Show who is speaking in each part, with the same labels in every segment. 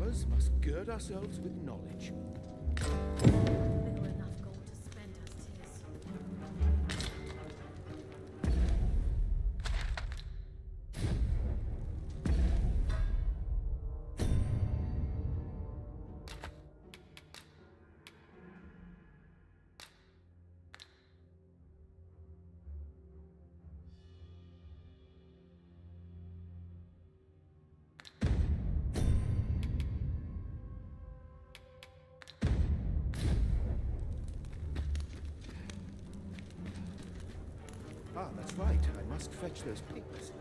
Speaker 1: us must gird ourselves with knowledge.
Speaker 2: Little enough gold to spend as 'tis.
Speaker 1: Ah, that's right. I must fetch those papers.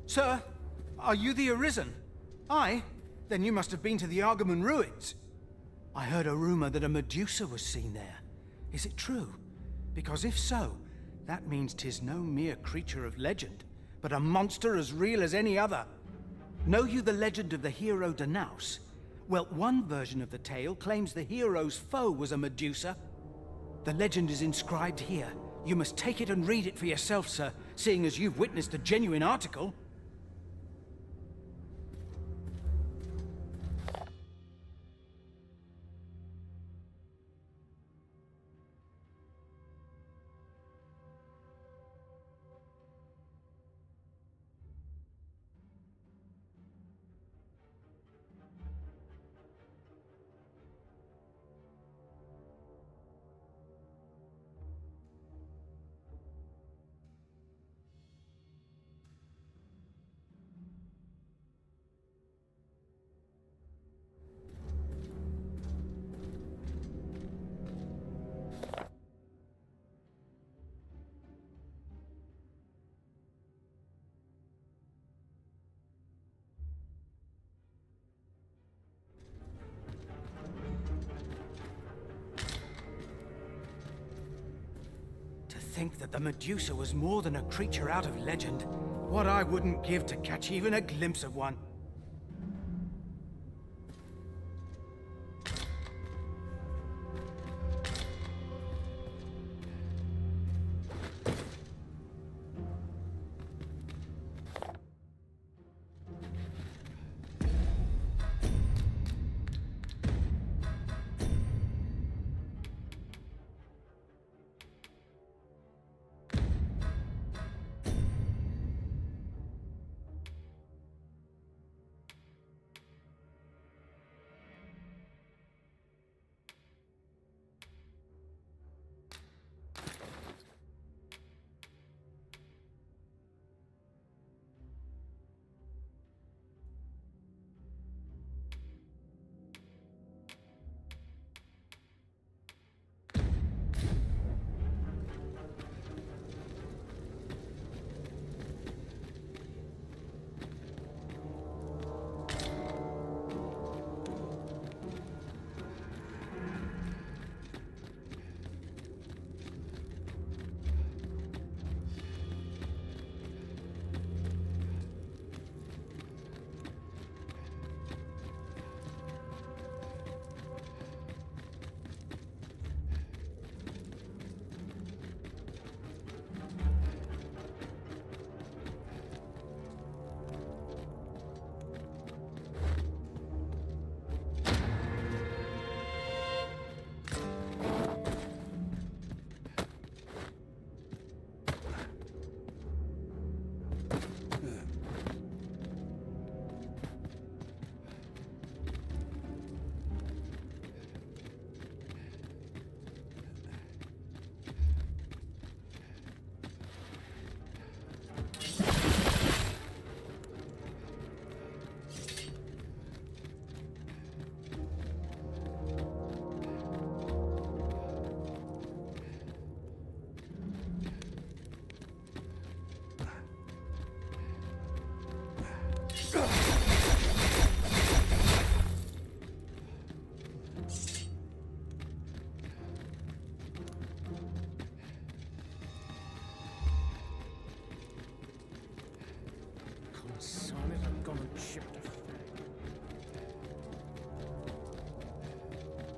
Speaker 3: Sir, are you the Arisen? Aye? Then you must have been to the Argamon ruins. I heard a rumor that a Medusa was seen there. Is it true? Because if so, that means 'tis no mere creature of legend, but a monster as real as any other. Know you the legend of the hero Danaus? Well, one version of the tale claims the hero's foe was a Medusa. The legend is inscribed here. You must take it and read it for yourself, sir, seeing as you've witnessed a genuine article. Think that the Medusa was more than a creature out of legend. What I wouldn't give to catch even a glimpse of one.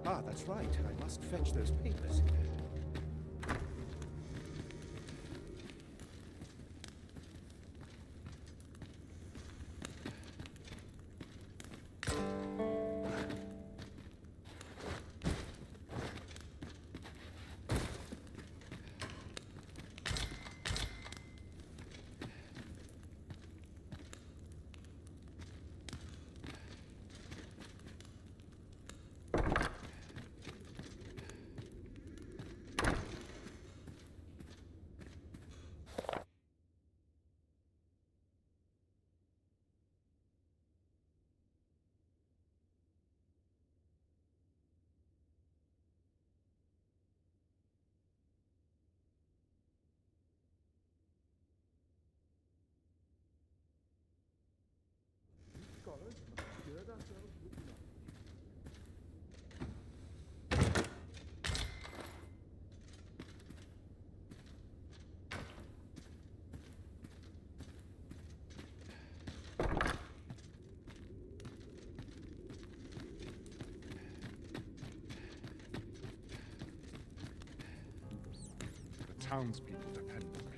Speaker 1: Ah, that's right. I must fetch those papers.
Speaker 4: Townspeople depend on me.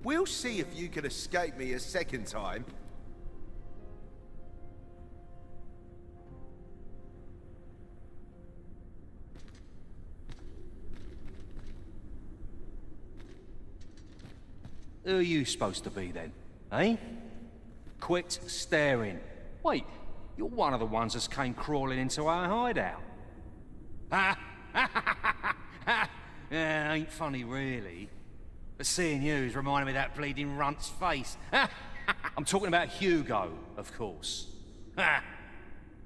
Speaker 1: We'll see if you can escape me a second time.
Speaker 5: Who are you supposed to be then, eh? Quit staring. Wait, you're one of the ones that came crawling into our hideout. Ha! Yeah, ain't funny really. But seeing you's reminding me of that bleeding runt's face. I'm talking about Hugo, of course.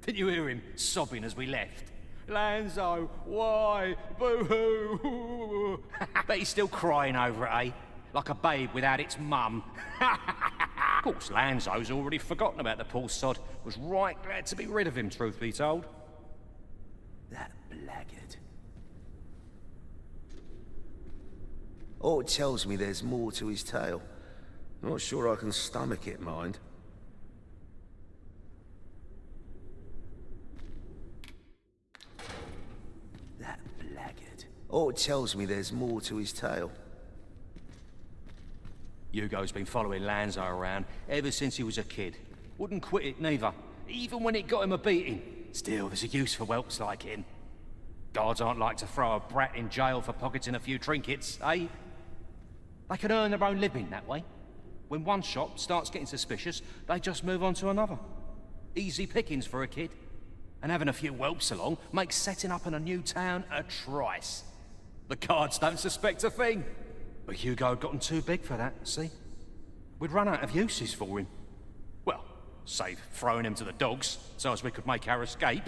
Speaker 5: Didn't you hear him sobbing as we left? Lanzo, why? Boo-hoo! Bet he's still crying over it, eh? Like a babe without its mum. Of course, Lanzo's already forgotten about the poor sod. Was right glad to be rid of him, truth be told.
Speaker 1: That blackguard. Oh, it tells me there's more to his tale. Not sure I can stomach it, mind. That blackguard. Oh, it tells me there's more to his tale.
Speaker 5: Hugo's been following Lanzo around ever since he was a kid. Wouldn't quit it neither, even when it got him a beating. Still, there's a use for whelps like him. Guards aren't like to throw a brat in jail for pocketing a few trinkets, eh? They can earn their own living that way. When one shop starts getting suspicious, they just move on to another. Easy pickings for a kid. And having a few whelps along makes setting up in a new town a trice. The guards don't suspect a thing. But Hugo had gotten too big for that, see? We'd run out of uses for him. Well, save throwing him to the dogs, so as we could make our escape.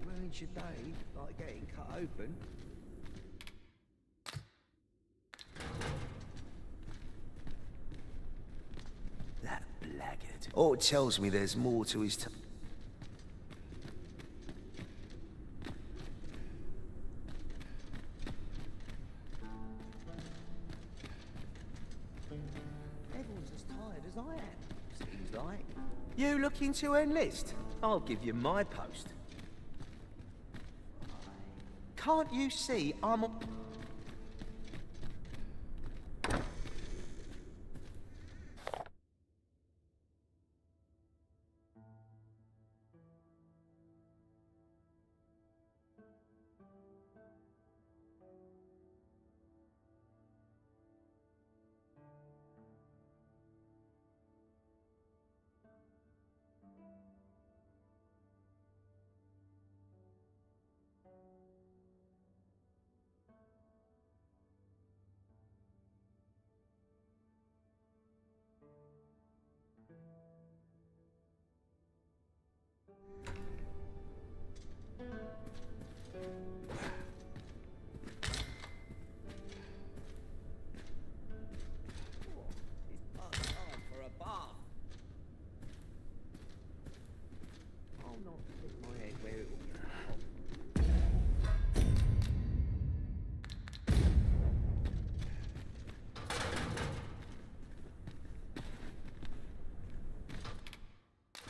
Speaker 1: ruins your day, like getting cut open. That blackguard. Oh, it tells me there's more to his Everyone's as tired as I am, seems like. You looking to enlist? I'll give you my post. Can't you see I'm a...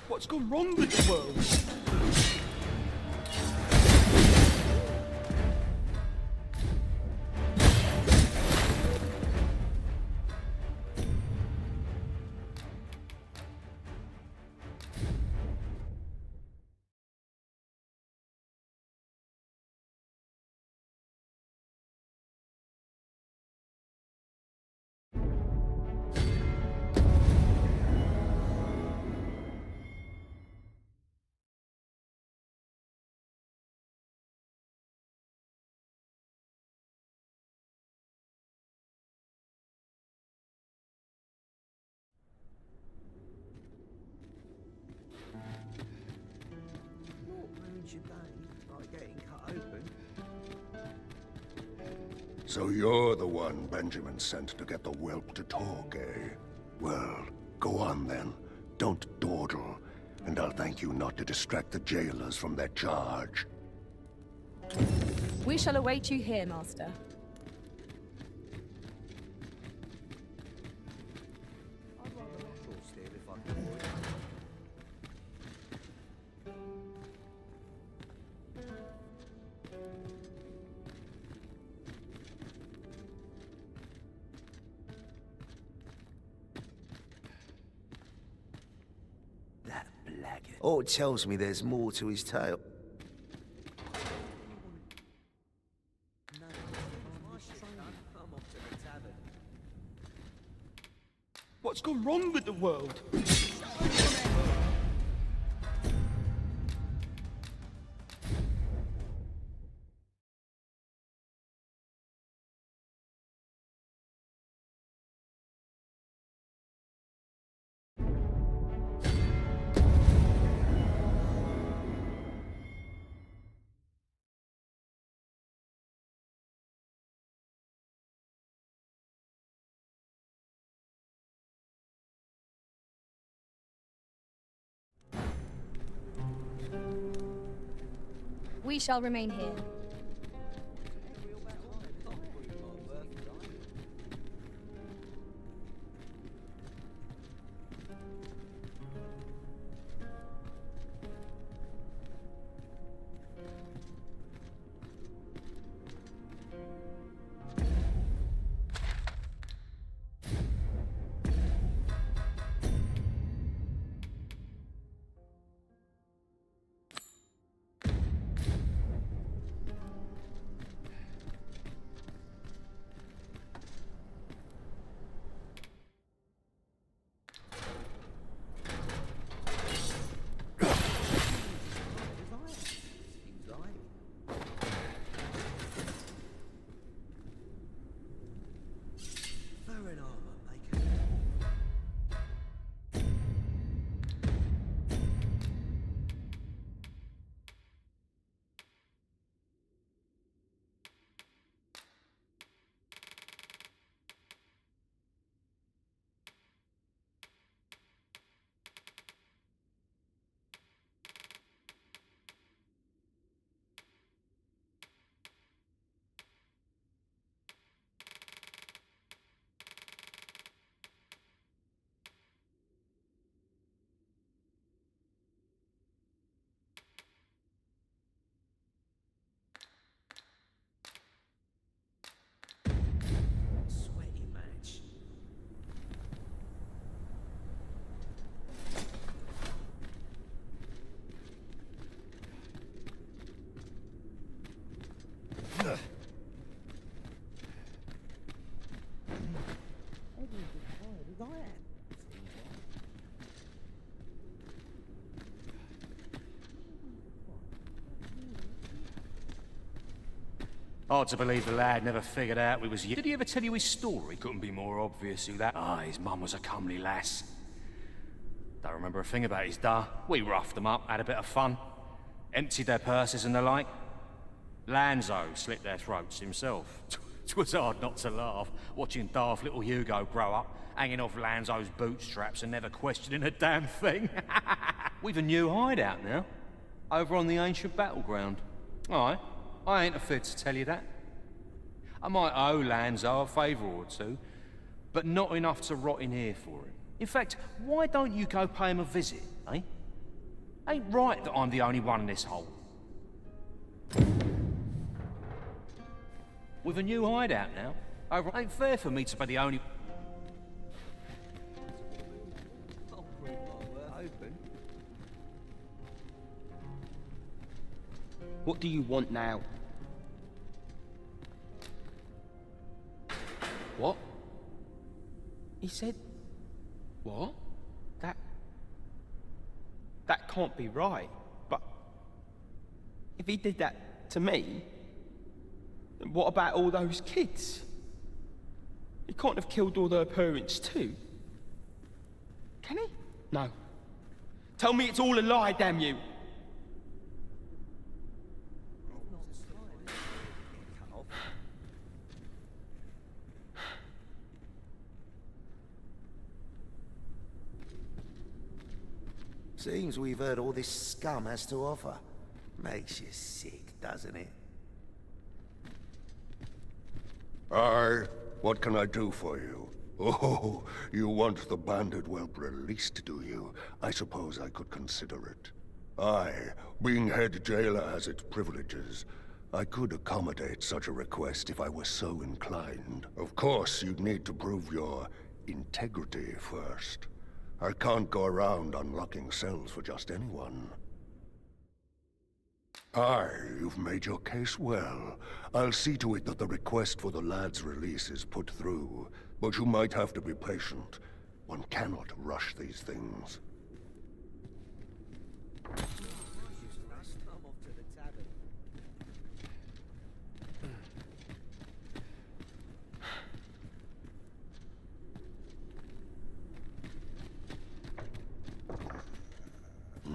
Speaker 3: What's gone wrong with the world?
Speaker 1: Ruins your day, like getting cut open.
Speaker 6: So you're the one Benjamin sent to get the whelp to talk, eh? Well, go on then. Don't dawdle, and I'll thank you not to distract the jailers from their charge.
Speaker 7: We shall await you here, Master.
Speaker 1: I'd rather not short steer if I could avoid it. That blackguard. Oh, it tells me there's more to his tale.
Speaker 3: What's gone wrong with the world?
Speaker 7: We shall remain here.
Speaker 5: Hard to believe the lad never figured out we was you. Did he ever tell you his story? Couldn't be more obvious who that... Ah, his mum was a comely lass. Don't remember a thing about his da. We roughed them up, had a bit of fun. Emptied their purses and the like. Lanzo slit their throats himself. 'Twas hard not to laugh, watching daft little Hugo grow up, hanging off Lanzo's bootstraps and never questioning a damn thing. We've a new hideout now, over on the ancient battleground. Aye, I ain't afraid to tell you that. I might owe Lanzo a favour or two, but not enough to rot in here for him. In fact, why don't you go pay him a visit, eh? Ain't right that I'm the only one in this hole. With a new hideout now, over ain't fair for me to be the only...
Speaker 8: What do you want now? What? He said... What? That can't be right. But... if he did that to me... then what about all those kids? He can't have killed all their parents too. Can he? No. Tell me it's all a lie, damn you!
Speaker 1: Seems we've heard all this scum has to offer. Makes you sick, doesn't it?
Speaker 6: Aye, what can I do for you? Oh, you want the bandit whelp released, do you? I suppose I could consider it. Aye, being head jailer has its privileges. I could accommodate such a request if I were so inclined. Of course, you'd need to prove your integrity first. I can't go around unlocking cells for just anyone. Aye, you've made your case well. I'll see to it that the request for the lad's release is put through. But you might have to be patient. One cannot rush these things.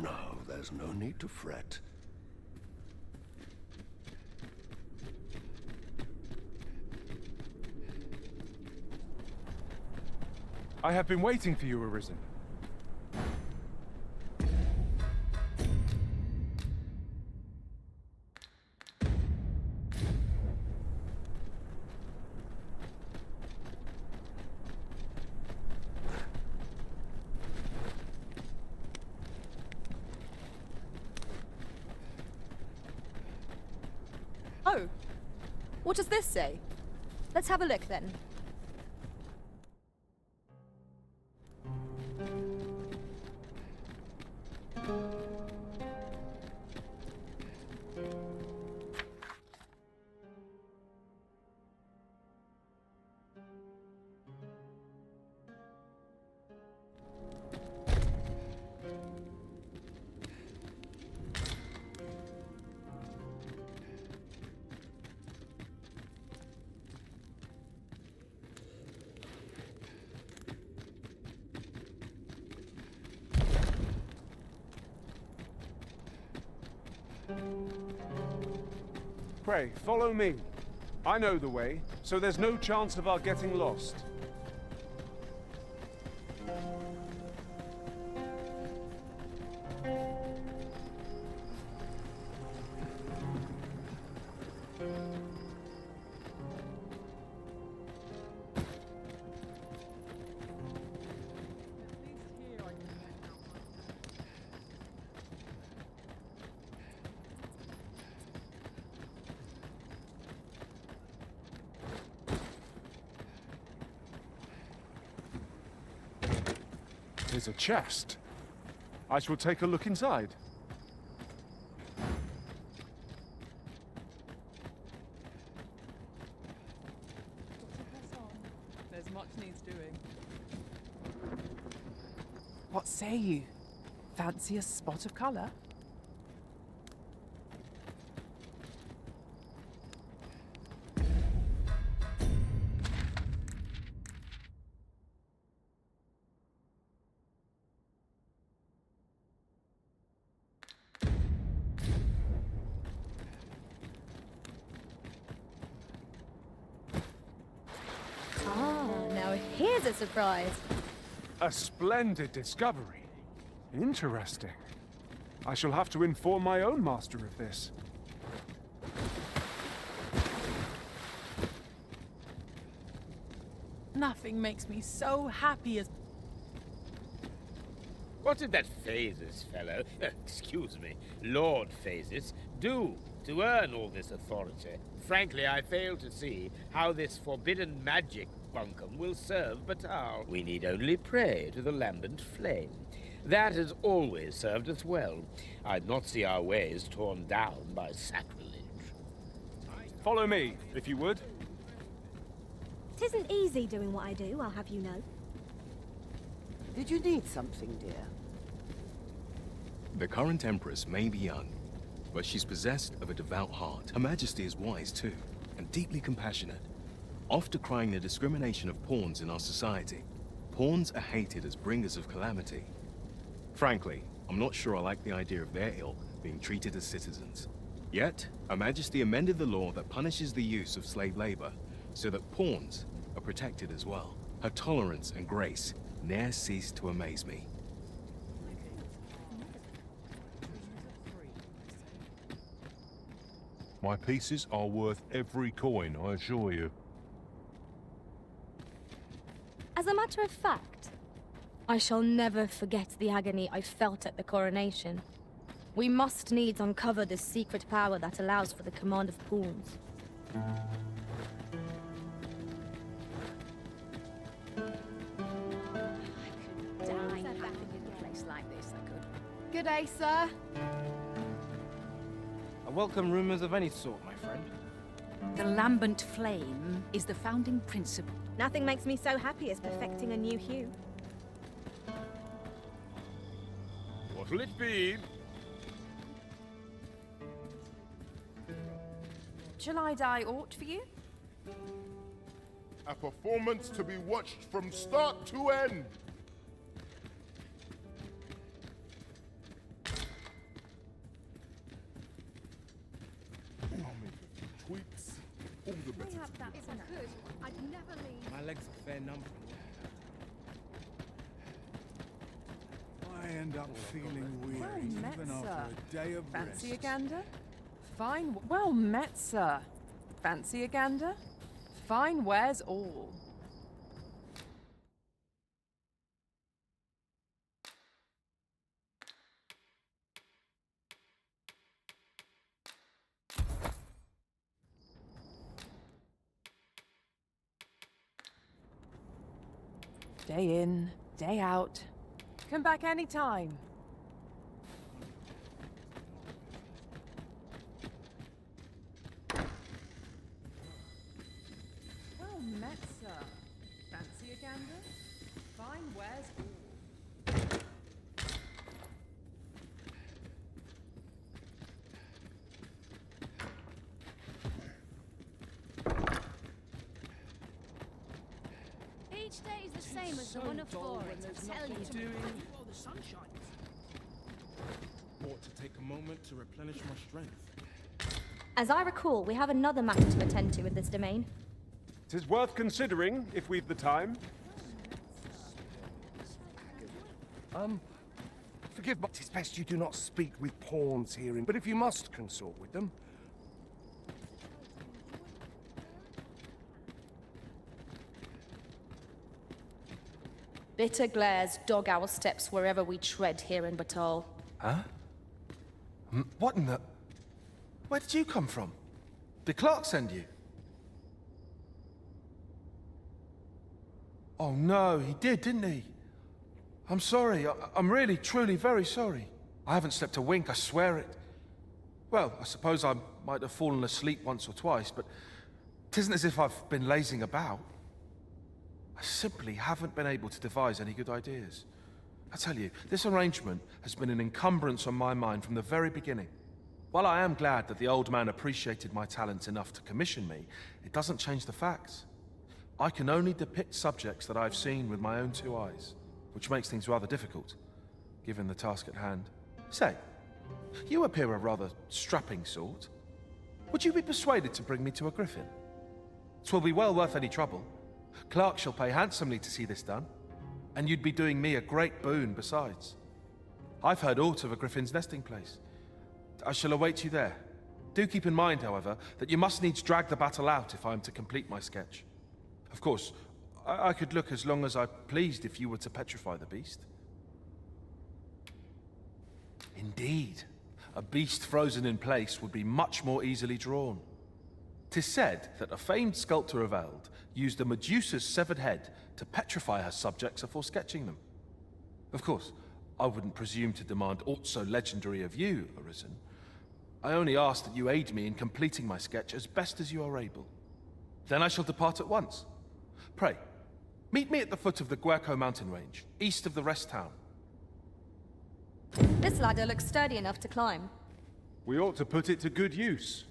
Speaker 6: No, there's no need to fret.
Speaker 4: I have been waiting for you, Arisen.
Speaker 7: Oh, what does this say? Let's have a look then.
Speaker 4: Pray, follow me. I know the way, so there's no chance of our getting lost. There's a chest. I shall take a look inside.
Speaker 9: There's much needs doing. What say you? Fancy a spot of colour?
Speaker 7: is a surprise.
Speaker 4: A splendid discovery. Interesting. I shall have to inform my own master of this.
Speaker 9: Nothing makes me so happy as...
Speaker 10: What did that Phases fellow, excuse me, Lord Phases, do to earn all this authority? Frankly, I fail to see how this forbidden magic bunkum will serve Battahl. We need only pray to the lambent flame. That has always served us well. I'd not see our ways torn down by sacrilege.
Speaker 4: Follow me, if you would.
Speaker 2: Tisn't easy doing what I do, I'll have you know.
Speaker 11: Did you need something, dear?
Speaker 12: The current Empress may be young, but she's possessed of a devout heart. Her Majesty is wise too, and deeply compassionate, oft decrying the discrimination of pawns in our society. Pawns are hated as bringers of calamity. Frankly, I'm not sure I like the idea of their ilk being treated as citizens. Yet, Her Majesty amended the law that punishes the use of slave labor, so that pawns are protected as well. Her tolerance and grace ne'er cease to amaze me.
Speaker 13: My pieces are worth every coin, I assure you.
Speaker 2: As a matter of fact, I shall never forget the agony I felt at the coronation. We must needs uncover the secret power that allows for the command of pawns.
Speaker 7: Good day, sir.
Speaker 3: I welcome rumors of any sort, my friend.
Speaker 14: The lambent flame is the founding principle.
Speaker 2: Nothing makes me so happy as perfecting a new hue.
Speaker 10: What'll it be?
Speaker 14: Shall I die aught for you?
Speaker 6: A performance to be watched from start to end. Tweaks, all the better.
Speaker 2: If I could, I'd never leave.
Speaker 3: My legs are fair numb.
Speaker 15: I end up feeling weary
Speaker 9: Well met,
Speaker 15: even
Speaker 9: sir.
Speaker 15: after a day of
Speaker 9: Fancy a
Speaker 15: rest.
Speaker 9: gander? Fine. Well met, sir. Fancy a gander? Fine wares all. Day in, day out. Come back anytime. Well met, sir. Fancy a gander? Fine wares all.
Speaker 2: Each day is the same as the one before, I tell you.
Speaker 12: Ought to take a moment to replenish my strength.
Speaker 2: As I recall, we have another matter to attend to in this domain.
Speaker 4: 'Tis worth considering, if we've the time.
Speaker 6: Forgive me. 'Tis best you do not speak with pawns herein, but if you must consort with them.
Speaker 2: Bitter glares dog our steps wherever we tread here in Battahl.
Speaker 16: Huh? What in the... Where did you come from? Did Clark send you? Oh no, he did, didn't he? I'm sorry. I'm really, truly very sorry. I haven't slept a wink, I swear it. Well, I suppose I might have fallen asleep once or twice, but it isn't as if I've been lazing about. I simply haven't been able to devise any good ideas. I tell you, this arrangement has been an encumbrance on my mind from the very beginning. While I am glad that the old man appreciated my talents enough to commission me, it doesn't change the facts. I can only depict subjects that I've seen with my own two eyes, which makes things rather difficult, given the task at hand. Say, you appear a rather strapping sort. Would you be persuaded to bring me to a griffin? 'Twill be well worth any trouble. Clark shall pay handsomely to see this done, and you'd be doing me a great boon besides. I've heard aught of a griffin's nesting place. I shall await you there. Do keep in mind, however, that you must needs drag the battle out if I am to complete my sketch. Of course, I could look as long as I pleased if you were to petrify the beast. Indeed, a beast frozen in place would be much more easily drawn. 'Tis said that a famed sculptor of Eld used a Medusa's severed head to petrify her subjects before sketching them. Of course, I wouldn't presume to demand aught so legendary of you, Arisen. I only ask that you aid me in completing my sketch as best as you are able. Then I shall depart at once. Pray, meet me at the foot of the Guerco mountain range, east of the rest town.
Speaker 2: This ladder looks sturdy enough to climb.
Speaker 4: We ought to put it to good use.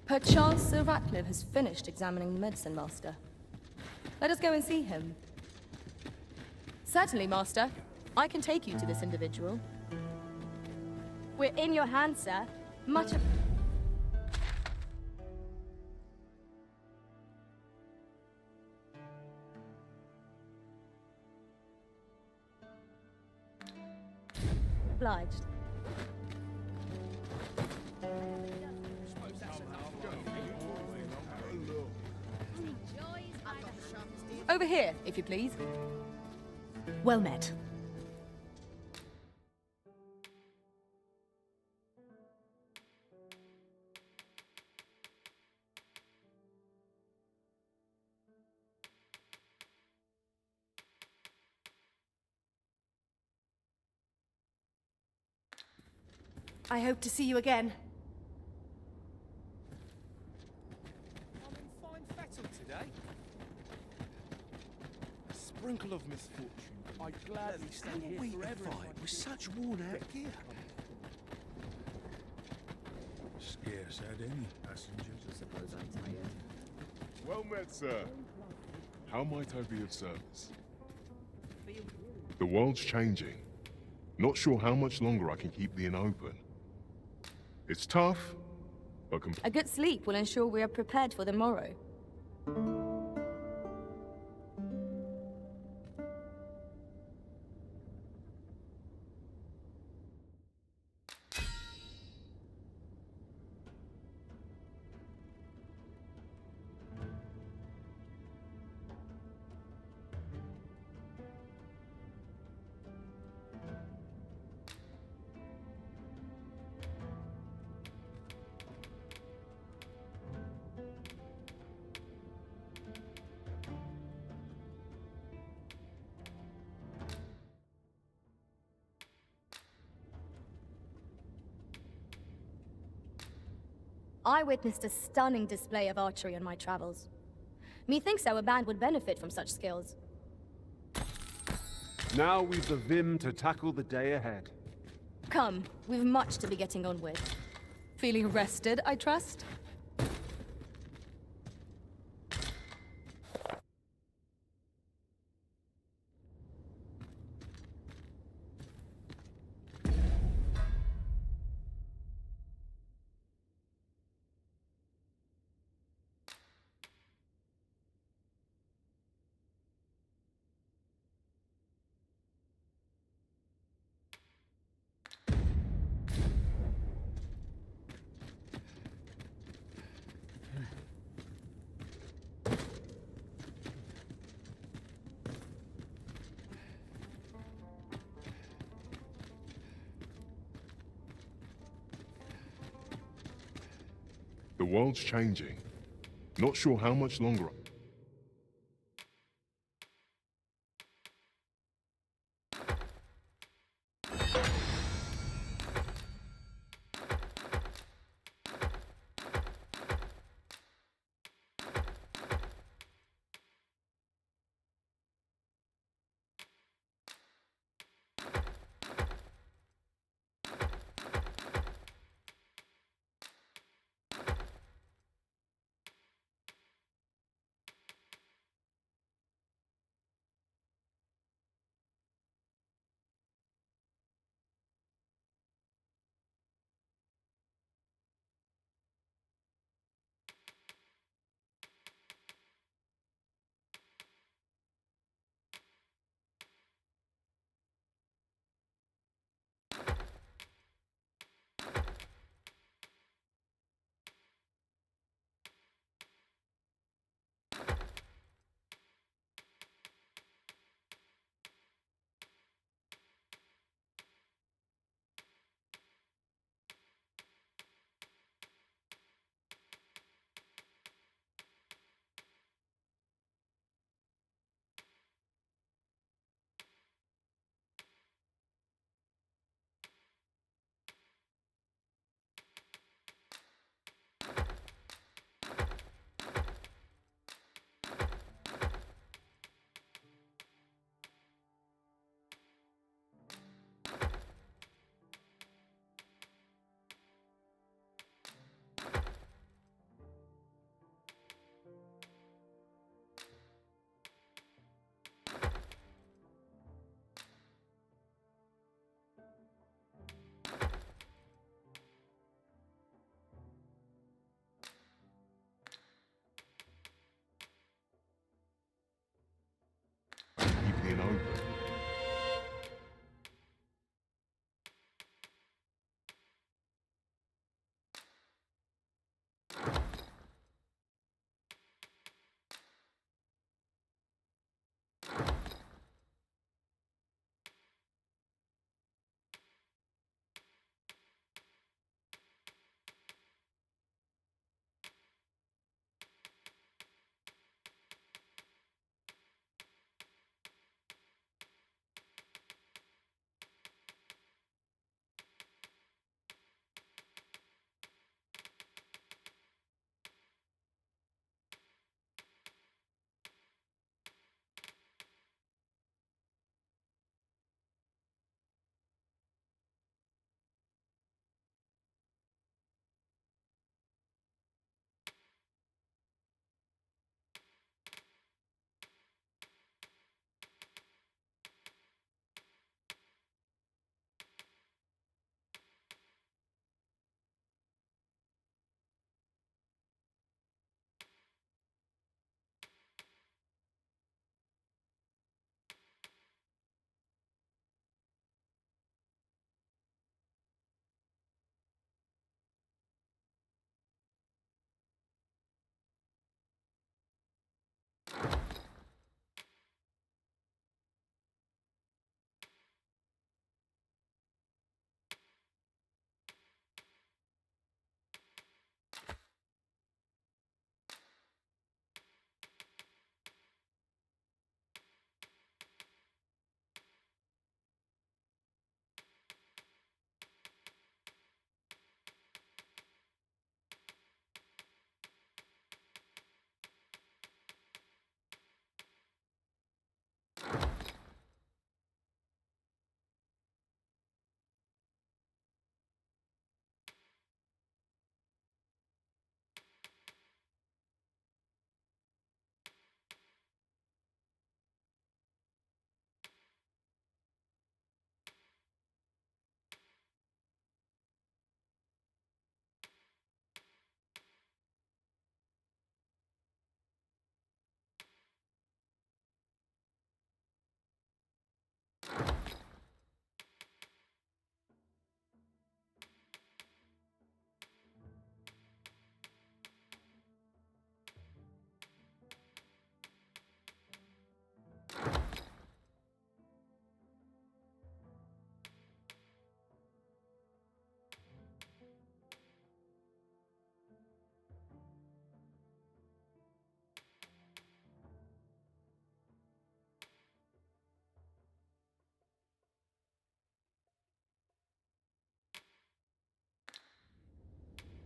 Speaker 2: Perchance Sir Ratcliffe has finished examining the medicine master. Let us go and see him. Certainly, master. I can take you to this individual. We're in your hands, sir. Much of... obliged. Over here, if you please.
Speaker 14: Well met.
Speaker 2: I hope to see you again.
Speaker 17: I'm in fine fettle today. A sprinkle of misfortune. I'd gladly stay here forever
Speaker 1: with such worn-out gear.
Speaker 15: Scarce had any passengers. I suppose I'm tired.
Speaker 13: Well met, sir. How might I be of service? The world's changing. Not sure how much longer I can keep the inn open. It's tough, but
Speaker 2: A good sleep will ensure we are prepared for the morrow. I witnessed a stunning display of archery on my travels. Methinks our band would benefit from such skills.
Speaker 4: Now we've the vim to tackle the day ahead.
Speaker 2: Come, we've much to be getting on with. Feeling rested, I trust?
Speaker 13: The world's changing. Not sure how much longer.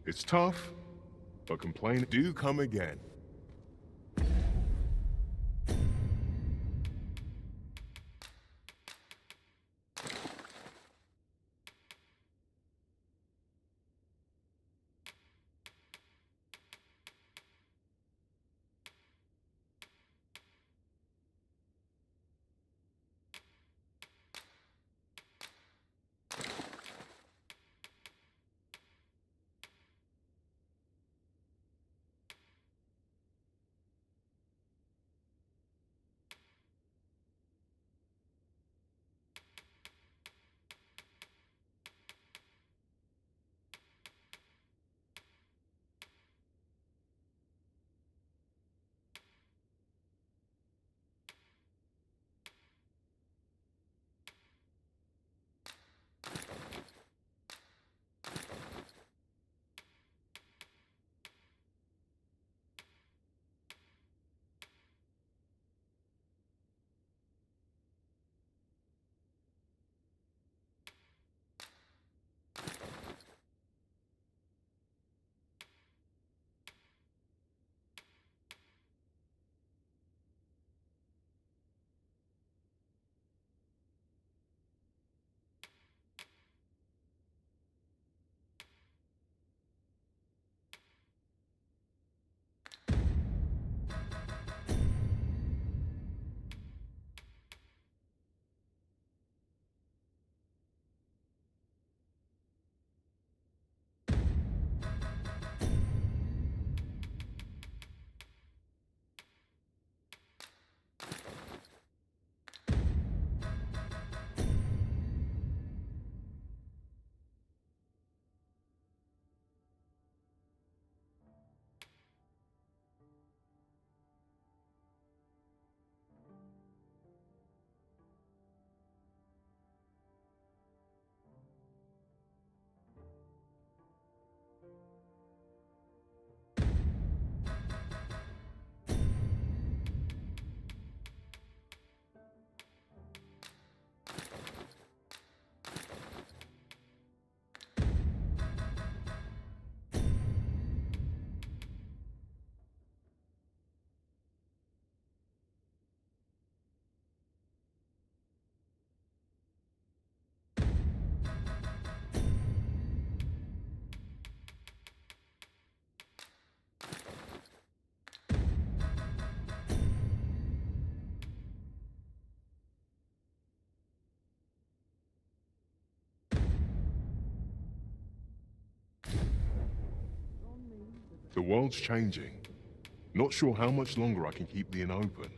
Speaker 13: It's tough, but complain do come again. The world's changing. Not sure how much longer I can keep the inn open.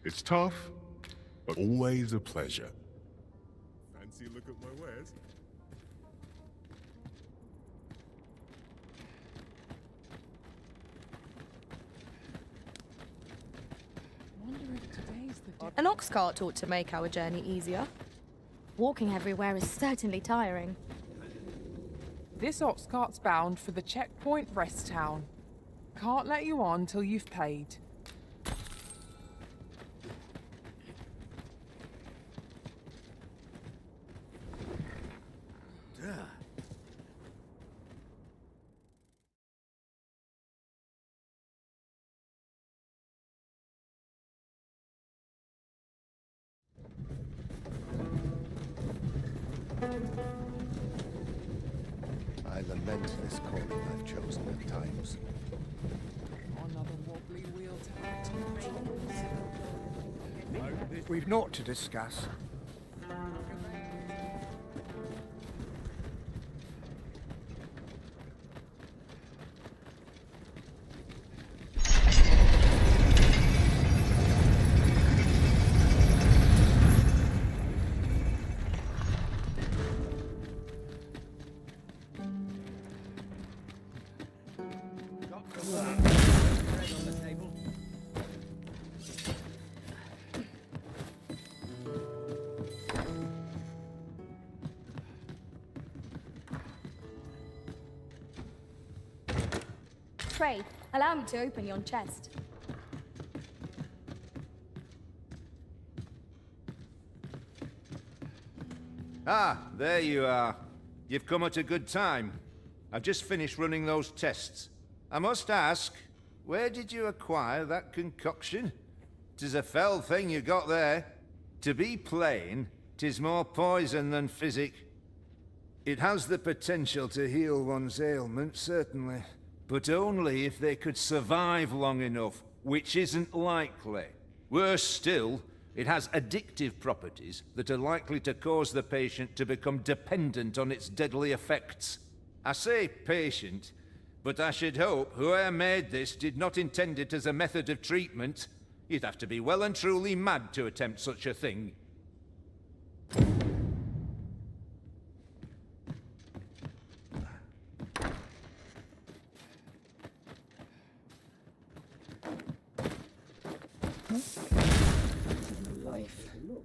Speaker 13: It's tough, but always a pleasure. Fancy a look at my wares?
Speaker 2: An ox cart ought to make our journey easier. Walking everywhere is certainly tiring.
Speaker 9: This ox cart's bound for the checkpoint rest town. Can't let you on till you've paid.
Speaker 6: I lament this calling I've chosen at times.
Speaker 9: Another wobbly wheel to
Speaker 3: We've naught to discuss.
Speaker 2: pray, allow me to open yon chest.
Speaker 1: Ah, there you are. You've come at a good time. I've just finished running those tests. I must ask, where did you acquire that concoction? 'Tis a fell thing you got there. To be plain, 'tis more poison than physic. It has the potential to heal one's ailment, certainly. But only if they could survive long enough, which isn't likely. Worse still, it has addictive properties that are likely to cause the patient to become dependent on its deadly effects. I say patient, but I should hope whoever made this did not intend it as a method of treatment. You'd have to be well and truly mad to attempt such a thing.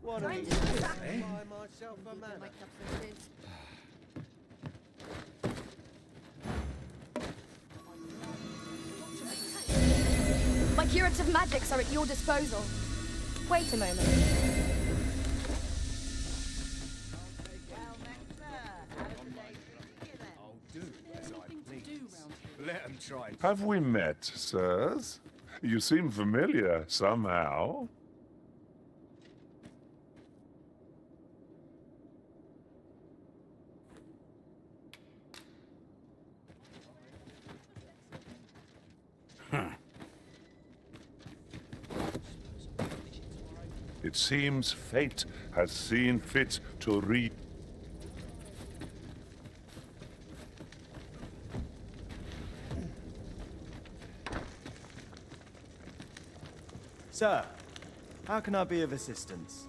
Speaker 11: What are you doing? Buy myself a manor.
Speaker 2: My curative magics are at your disposal. Wait a moment.
Speaker 10: Let him try.
Speaker 13: Have we met, sirs? You seem familiar, somehow. It seems fate has seen fit to
Speaker 18: Sir, how can I be of assistance?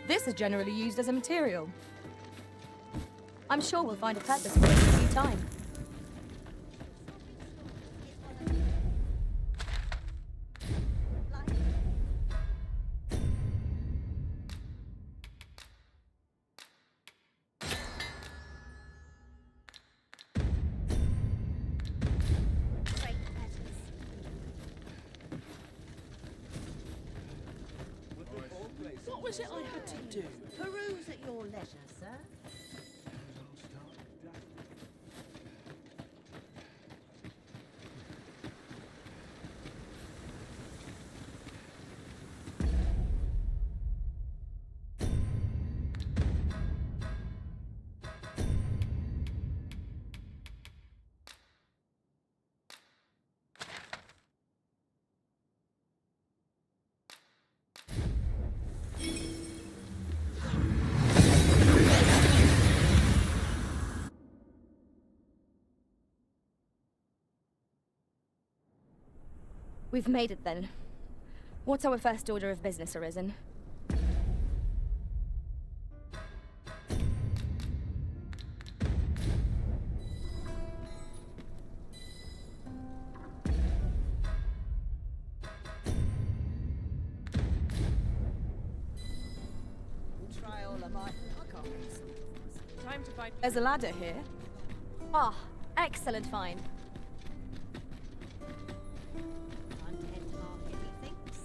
Speaker 2: This is generally used as a material. I'm sure we'll find a purpose for it in due time.
Speaker 11: What was it I had to do? Peruse at your leisure, sir.
Speaker 2: We've made it then. What's our first order of business, Arisen?
Speaker 11: Try all of mine. I can't read some.
Speaker 9: Time to find.
Speaker 2: There's a ladder here. Ah, excellent find.
Speaker 11: Time to head to market, methinks.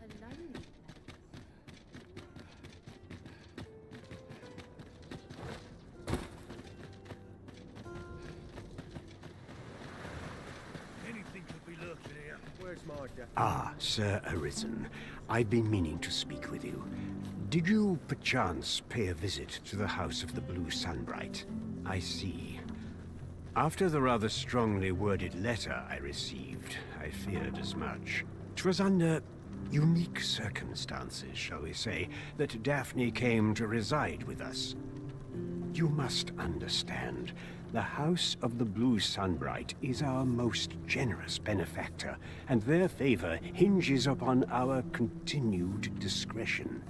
Speaker 11: A lonely place.
Speaker 15: Anything could be lurking here.
Speaker 18: Where's my dad?
Speaker 19: Ah, Sir Arisen. I've been meaning to speak with you. Did you, perchance, pay a visit to the House of the Blue Sunbright? I see. After the rather strongly worded letter I received, I feared as much. 'Twas under unique circumstances, shall we say, that Daphne came to reside with us. You must understand, the House of the Blue Sunbright is our most generous benefactor, and their favor hinges upon our continued discretion.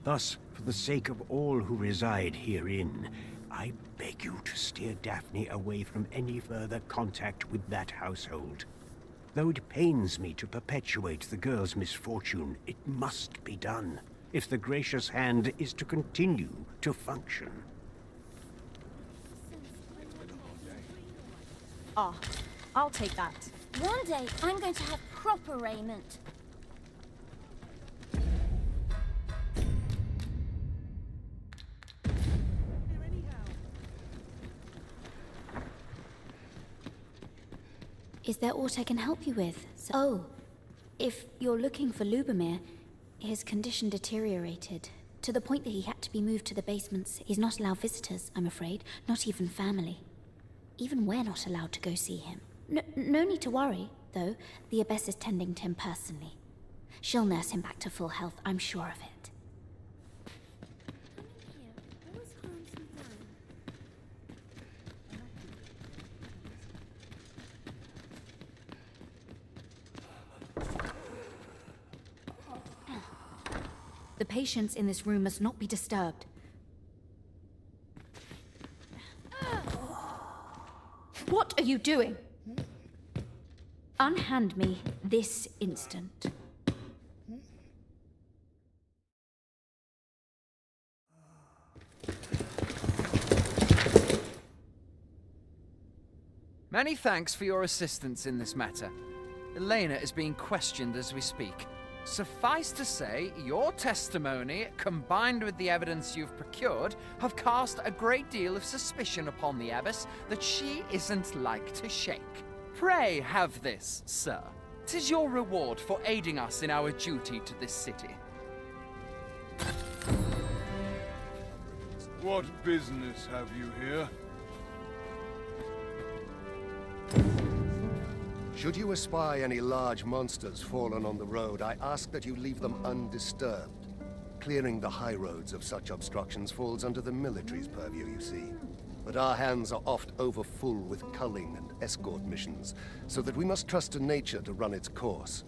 Speaker 19: Thus, for the sake of all who reside herein, I beg you to steer Daphne away from any further contact with that household. Though it pains me to perpetuate the girl's misfortune, it must be done, if the gracious hand is to continue to function.
Speaker 2: Ah, I'll take that.
Speaker 20: One day, I'm going to have proper raiment.
Speaker 14: Is there aught I can help you with? Oh, if you're looking for Lubomir, his condition deteriorated to the point that he had to be moved to the basements. He's not allowed visitors, I'm afraid, not even family. Even we're not allowed to go see him. No need to worry, though. The Abbess is tending to him personally. She'll nurse him back to full health, I'm sure of it. The patients in this room must not be disturbed. What are you doing? Unhand me this instant.
Speaker 21: Many thanks for your assistance in this matter. Elena is being questioned as we speak. Suffice to say, your testimony, combined with the evidence you've procured, have cast a great deal of suspicion upon the Abbess that she isn't like to shake. Pray have this, sir. 'Tis your reward for aiding us in our duty to this city.
Speaker 15: What business have you here?
Speaker 6: Should you espy any large monsters fallen on the road, I ask that you leave them undisturbed. Clearing the high roads of such obstructions falls under the military's purview, you see. But our hands are oft overfull with culling and escort missions, so that we must trust to nature to run its course.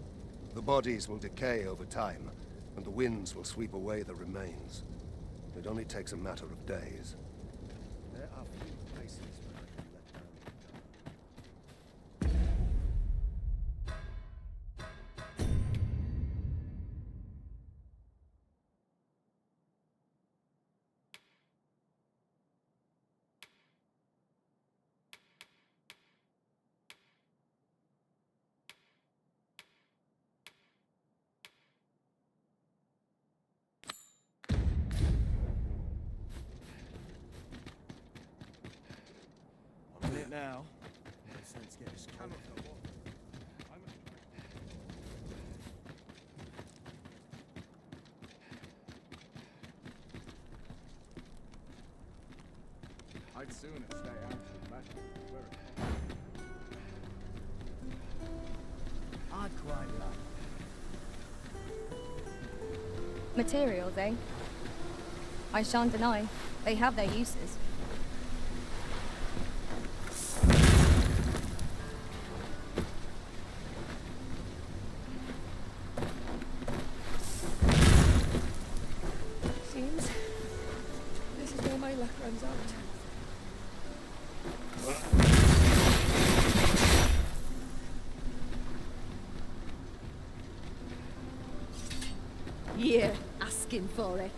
Speaker 6: The bodies will decay over time, and the winds will sweep away the remains. It only takes a matter of days. There are few places where I can let down.
Speaker 18: I'm in it now. No sense getting scared.
Speaker 4: I'd sooner stay out of battle.
Speaker 11: I'd quite like.
Speaker 2: Materials, eh? I shan't deny. They have their uses.
Speaker 11: Seems this is where my luck runs out. Yeah, asking for it.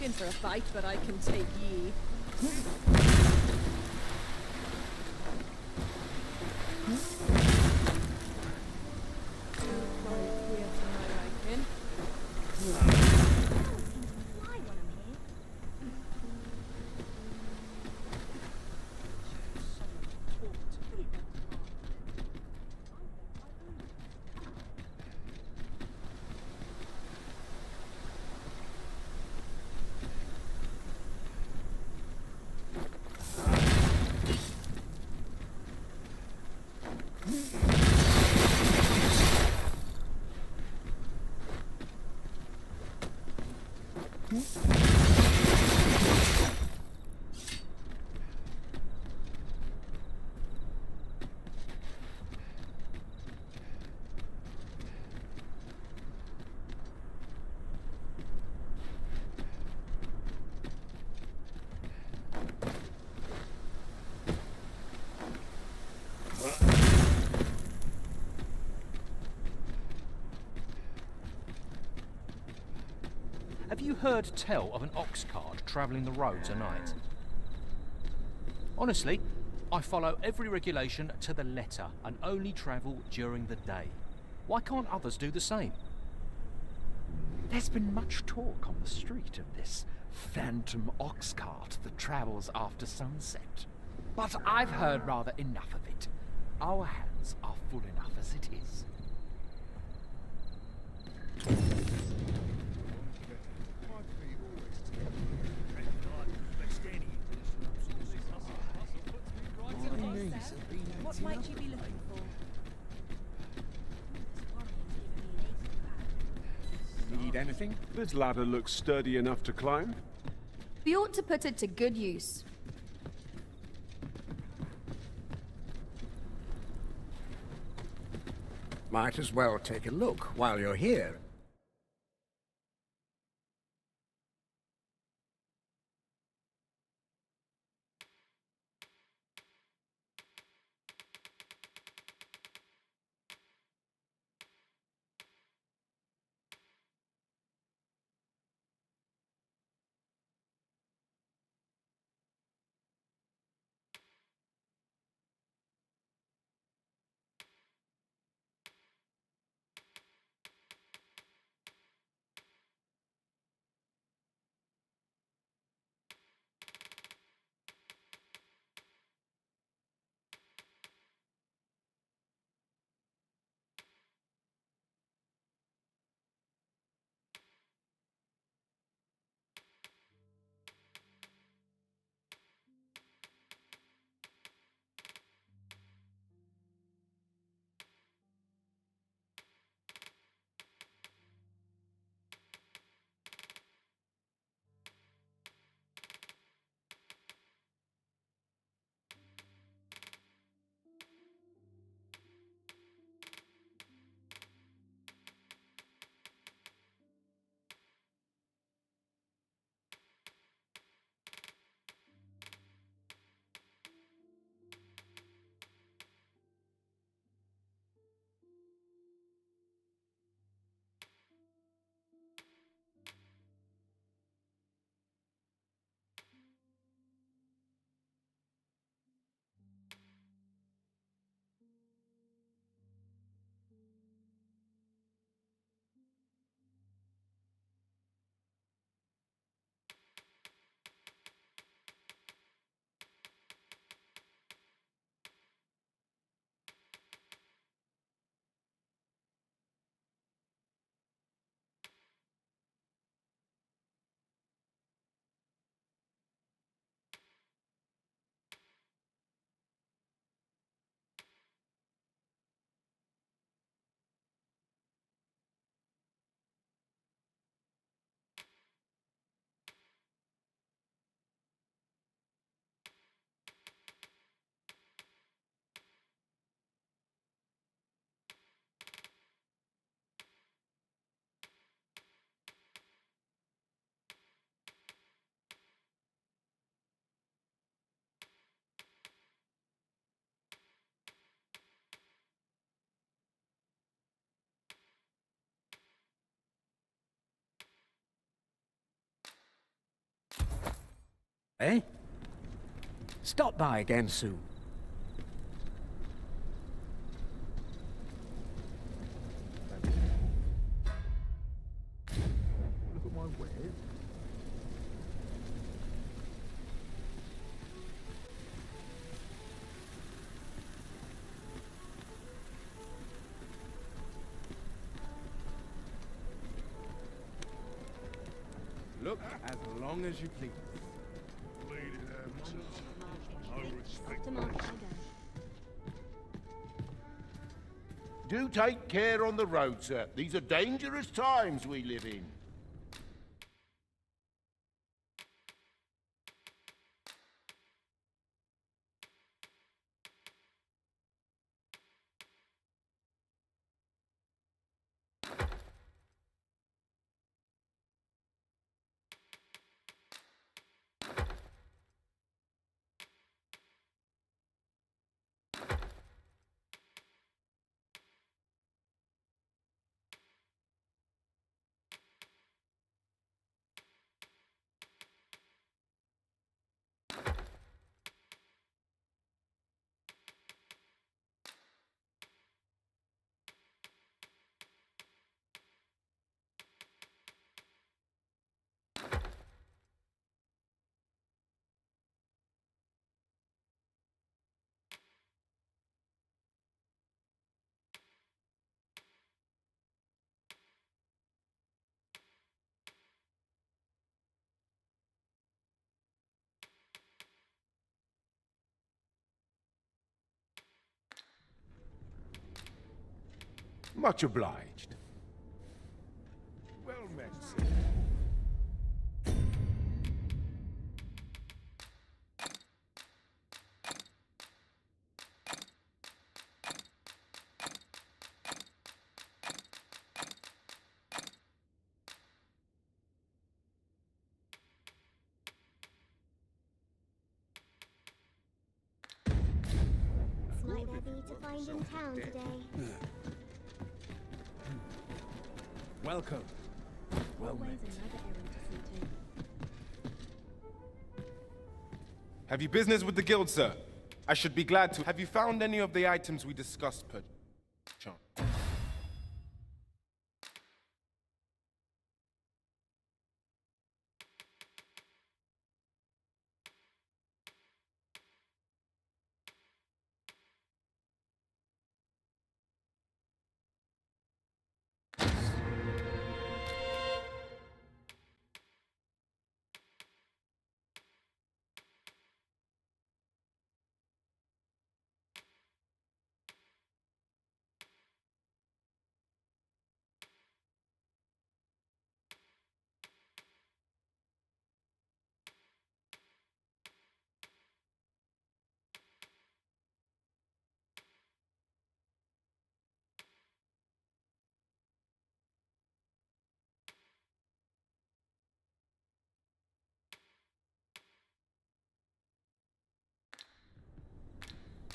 Speaker 11: begging for a bite, but I can take ye.
Speaker 5: Have you heard tell of an ox cart travelling the roads at night? Honestly, I follow every regulation to the letter and only travel during the day. Why can't others do the same?
Speaker 22: There's been much talk on the street of this phantom ox cart that travels after sunset. But I've heard rather enough of it. Our hands are full enough as it is.
Speaker 11: What might you be looking for?
Speaker 4: Need anything? This ladder looks sturdy enough to climb.
Speaker 2: We ought to put it to good use.
Speaker 19: Might as well take a look while you're here.
Speaker 7: Eh? Stop by again soon.
Speaker 15: Look at my wares.
Speaker 18: Look as long as you please.
Speaker 8: Do take care on the road, sir. These are dangerous times we live in. Much obliged. Well met, sir.
Speaker 23: Might there be to find in town today?
Speaker 15: Welcome. Well met.
Speaker 18: Have you business with the guild, sir? I should be glad to. Have you found any of the items we discussed, per chance?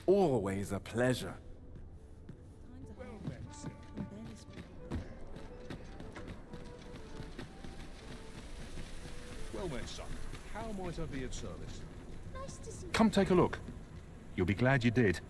Speaker 18: Always a pleasure.
Speaker 15: Well met, son. How might I be of service?
Speaker 23: Nice to see you.
Speaker 24: Come take a look. You'll be glad you did.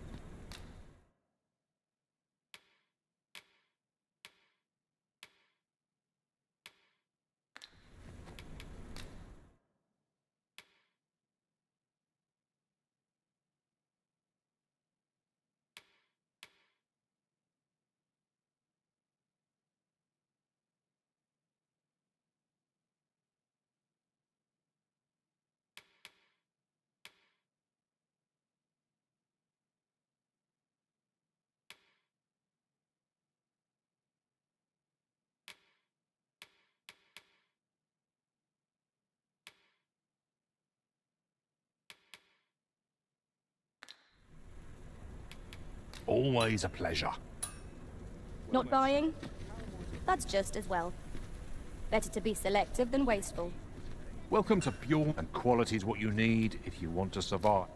Speaker 23: Always a pleasure.
Speaker 2: Not buying? That's just as well. Better to be selective than wasteful.
Speaker 5: Welcome to pure and quality is what you need if you want to survive.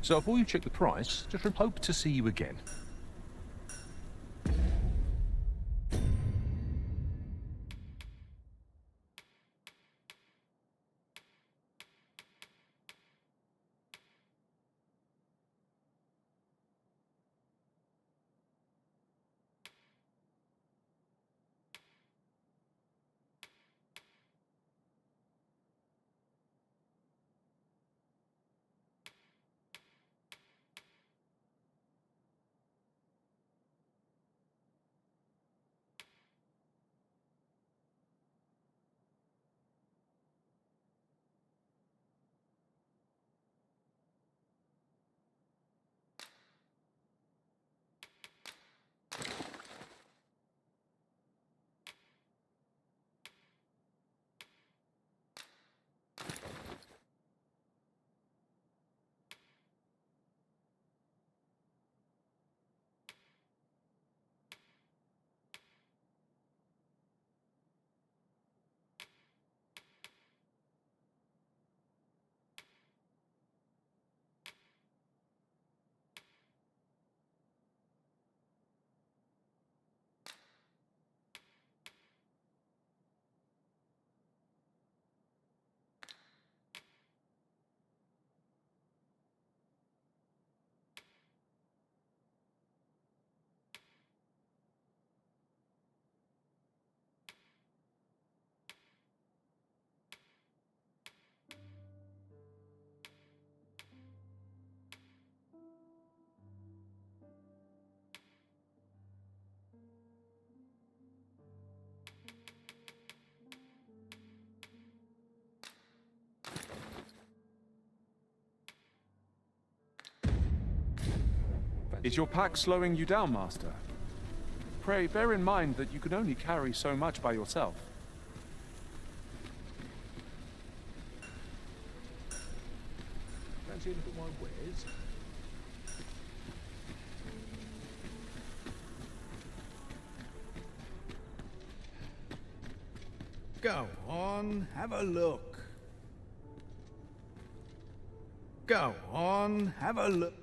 Speaker 24: So before you check the price, just hope to see you again.
Speaker 4: Is your pack slowing you down, Master? Pray bear in mind that you can only carry so much by yourself.
Speaker 24: Fancy a look at my wares?
Speaker 15: Go on, have a look. Go on, have a look.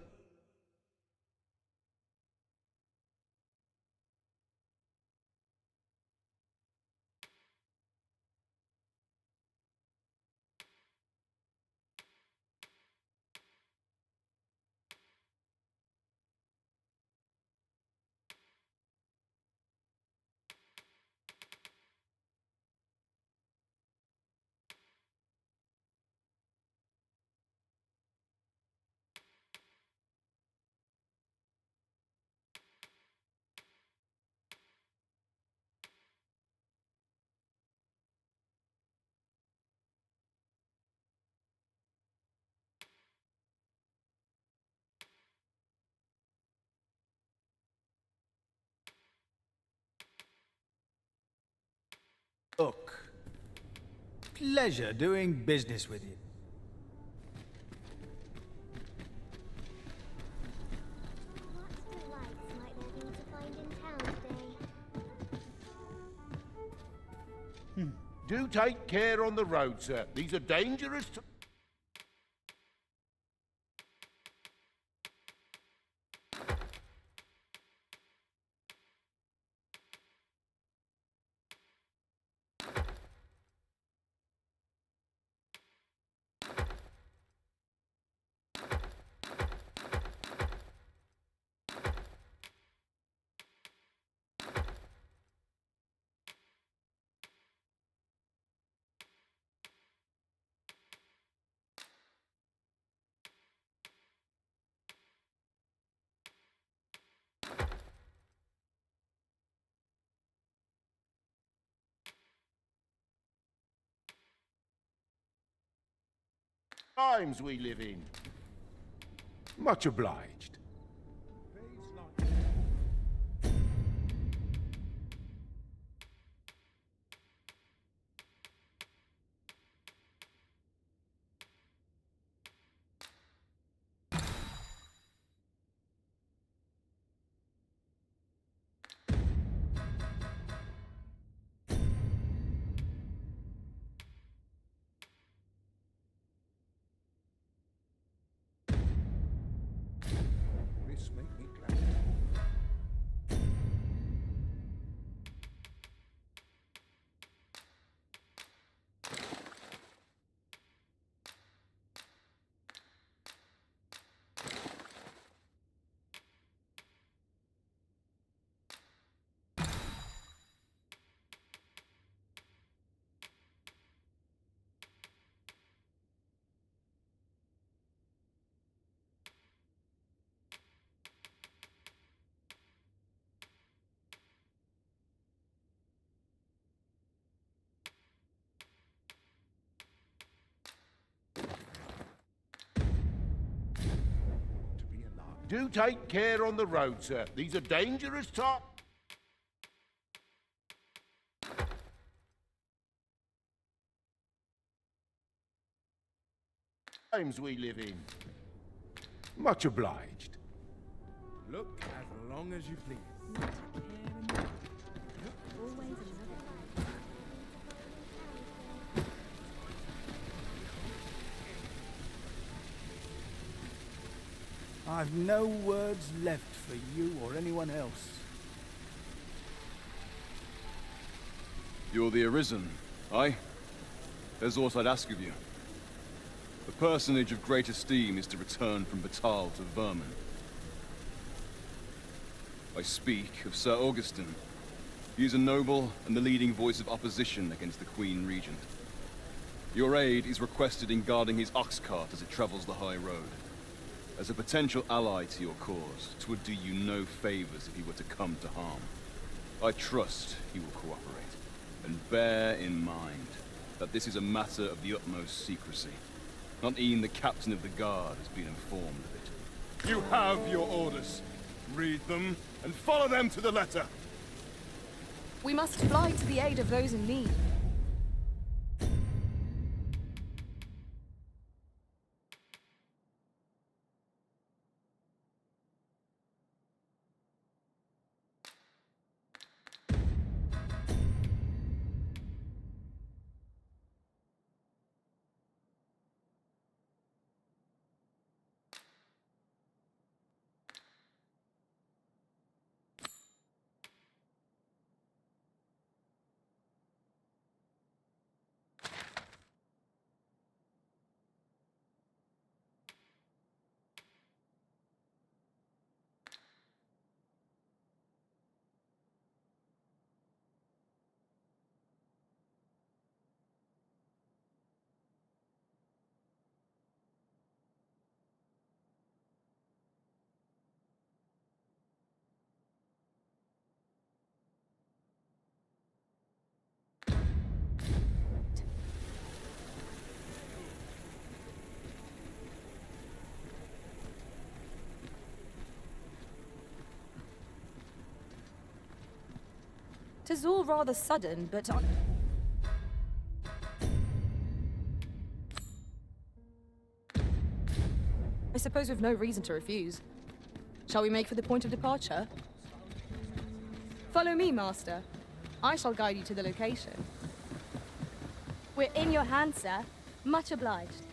Speaker 15: Look. Pleasure doing business with you.
Speaker 23: What delights might there be to find in town today?
Speaker 8: Do take care on the road, sir. These are dangerous to... times we live in.
Speaker 4: Much obliged.
Speaker 8: Do take care on the road, sir. These are dangerous times we live in. Much obliged.
Speaker 15: Look as long as you please. I've no words left for you or anyone else.
Speaker 3: You're the Arisen, aye? There's aught I'd ask of you. The personage of great esteem is to return from Battahl to Vermin. I speak of Sir Augustin. He is a noble and the leading voice of opposition against the Queen Regent. Your aid is requested in guarding his ox cart as it travels the high road. As a potential ally to your cause, 'twould do you no favors if he were to come to harm. I trust he will cooperate, and bear in mind that this is a matter of the utmost secrecy. Not even the captain of the guard has been informed of it. You have your orders. Read them, and follow them to the letter.
Speaker 2: We must fly to the aid of those in need. Tis all rather sudden, but I suppose we've no reason to refuse. Shall we make for the point of departure? Follow me, Master. I shall guide you to the location. We're in your hands, sir. Much obliged.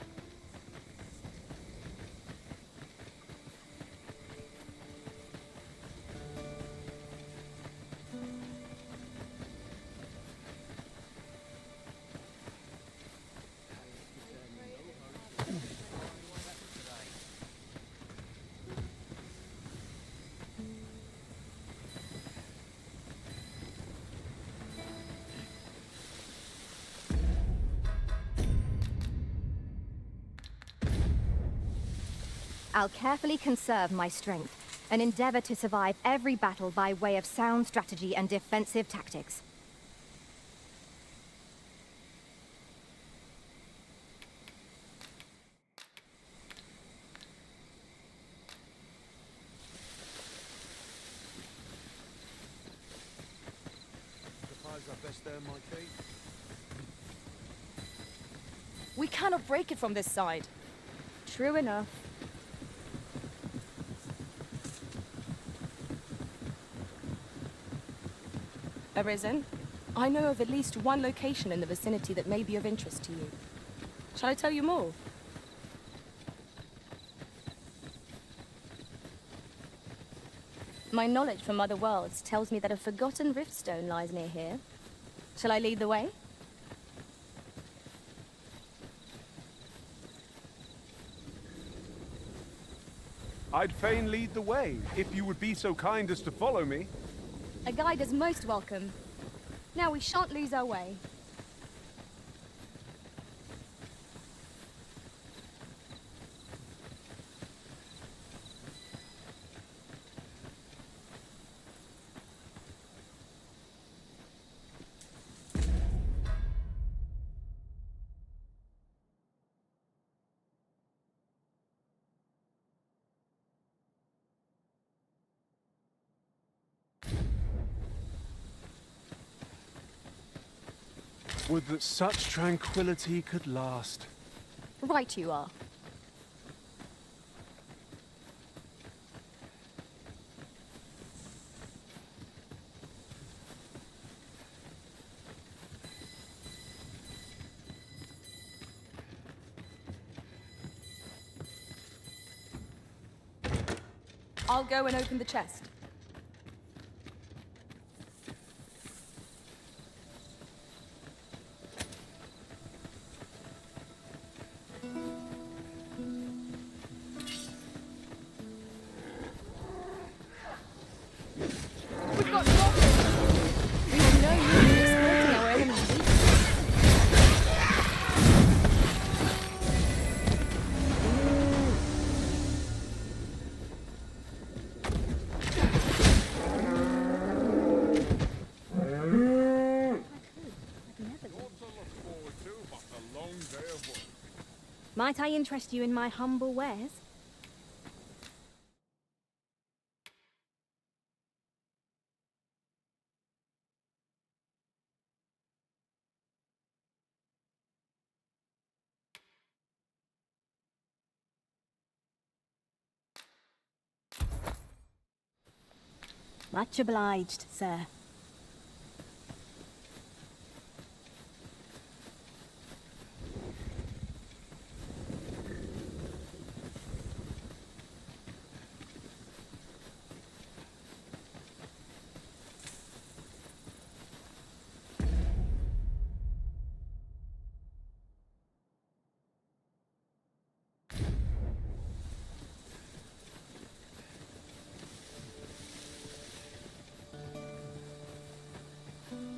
Speaker 12: I'll carefully conserve my strength and endeavor to survive every battle by way of sound strategy and defensive tactics.
Speaker 15: Suppose I best earn my keep.
Speaker 2: We cannot break it from this side.
Speaker 12: True enough.
Speaker 2: Arisen, I know of at least one location in the vicinity that may be of interest to you. Shall I tell you more? My knowledge from other worlds tells me that a forgotten riftstone lies near here. Shall I lead the way?
Speaker 4: I'd fain lead the way, if you would be so kind as to follow me.
Speaker 2: A guide is most welcome. Now we shan't lose our way.
Speaker 4: Would that such tranquility could last.
Speaker 2: Right you are. I'll go and open the chest. We've got robbers! We have no use in exploiting our enemy's weakness. Might I interest you in my humble wares?
Speaker 1: Much obliged, sir.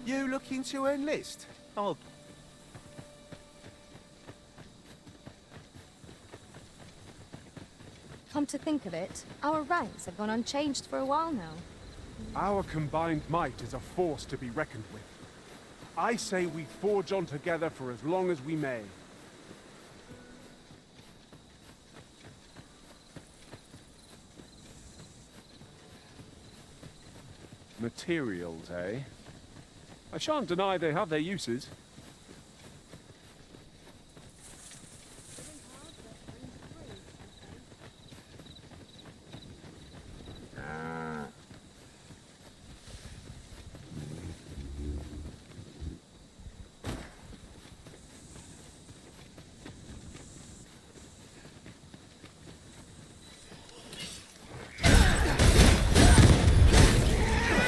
Speaker 8: You looking to enlist? Oh.
Speaker 2: Come to think of it, our ranks have gone unchanged for a while now.
Speaker 4: Our combined might is a force to be reckoned with. I say we forge on together for as long as we may. Materials, eh? I shan't deny they have their uses.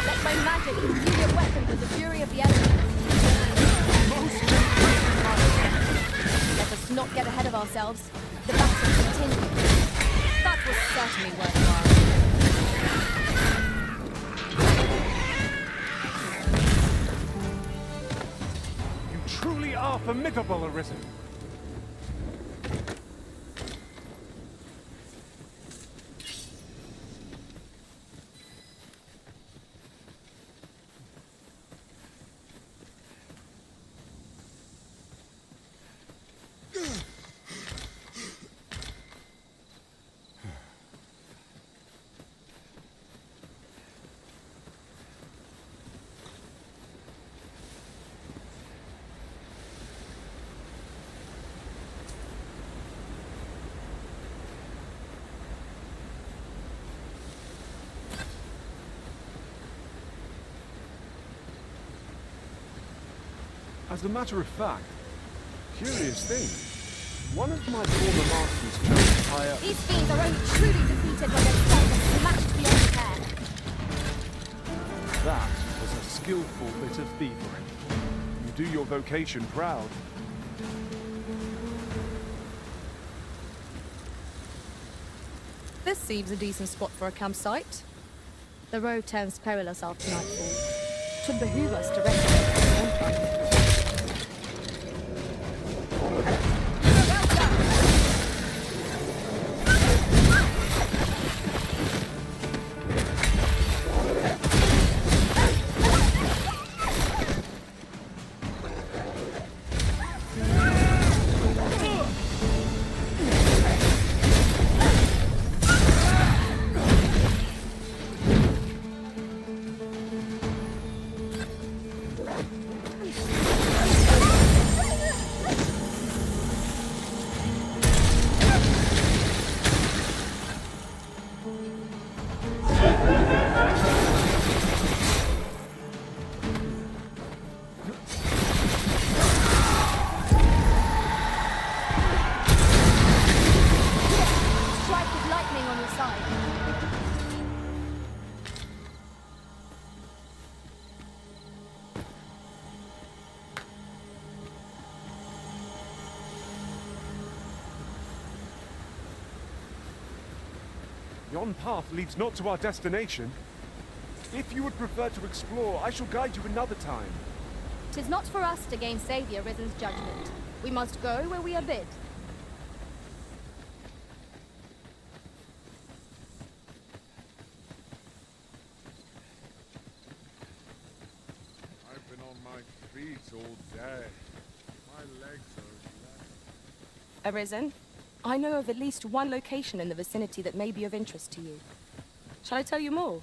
Speaker 2: Let my magic imbue your weapon with the fury of the elements. Let us not get ahead of ourselves. The battle continues. That was certainly worthwhile.
Speaker 4: You truly are formidable, Arisen. As a matter of fact, curious thing, one of my former masters chose to hire...
Speaker 2: These fiends are only truly defeated when their spells are smashed beyond repair.
Speaker 4: That was a skillful bit of thievery. You do your vocation proud.
Speaker 2: This seems a decent spot for a campsite. The road turns perilous after nightfall. Should behoove us to rest. Strike with lightning on your side.
Speaker 4: Yon path leads not to our destination. If you would prefer to explore, I shall guide you another time.
Speaker 2: 'Tis not for us to gainsay the Arisen's judgment. We must go where we are bid.
Speaker 15: I've been on my feet all day. My legs are
Speaker 2: Arisen, I know of at least one location in the vicinity that may be of interest to you. Shall I tell you more?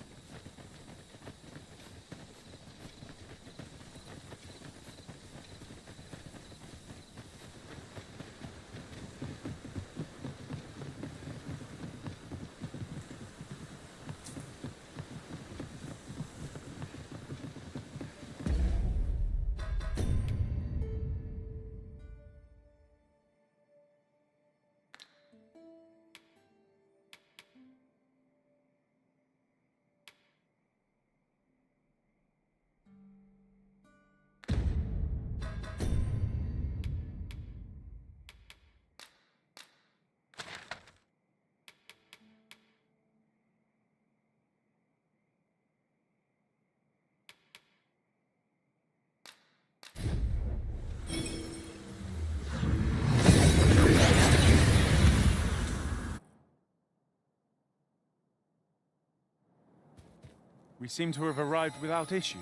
Speaker 4: We seem to have arrived without issue.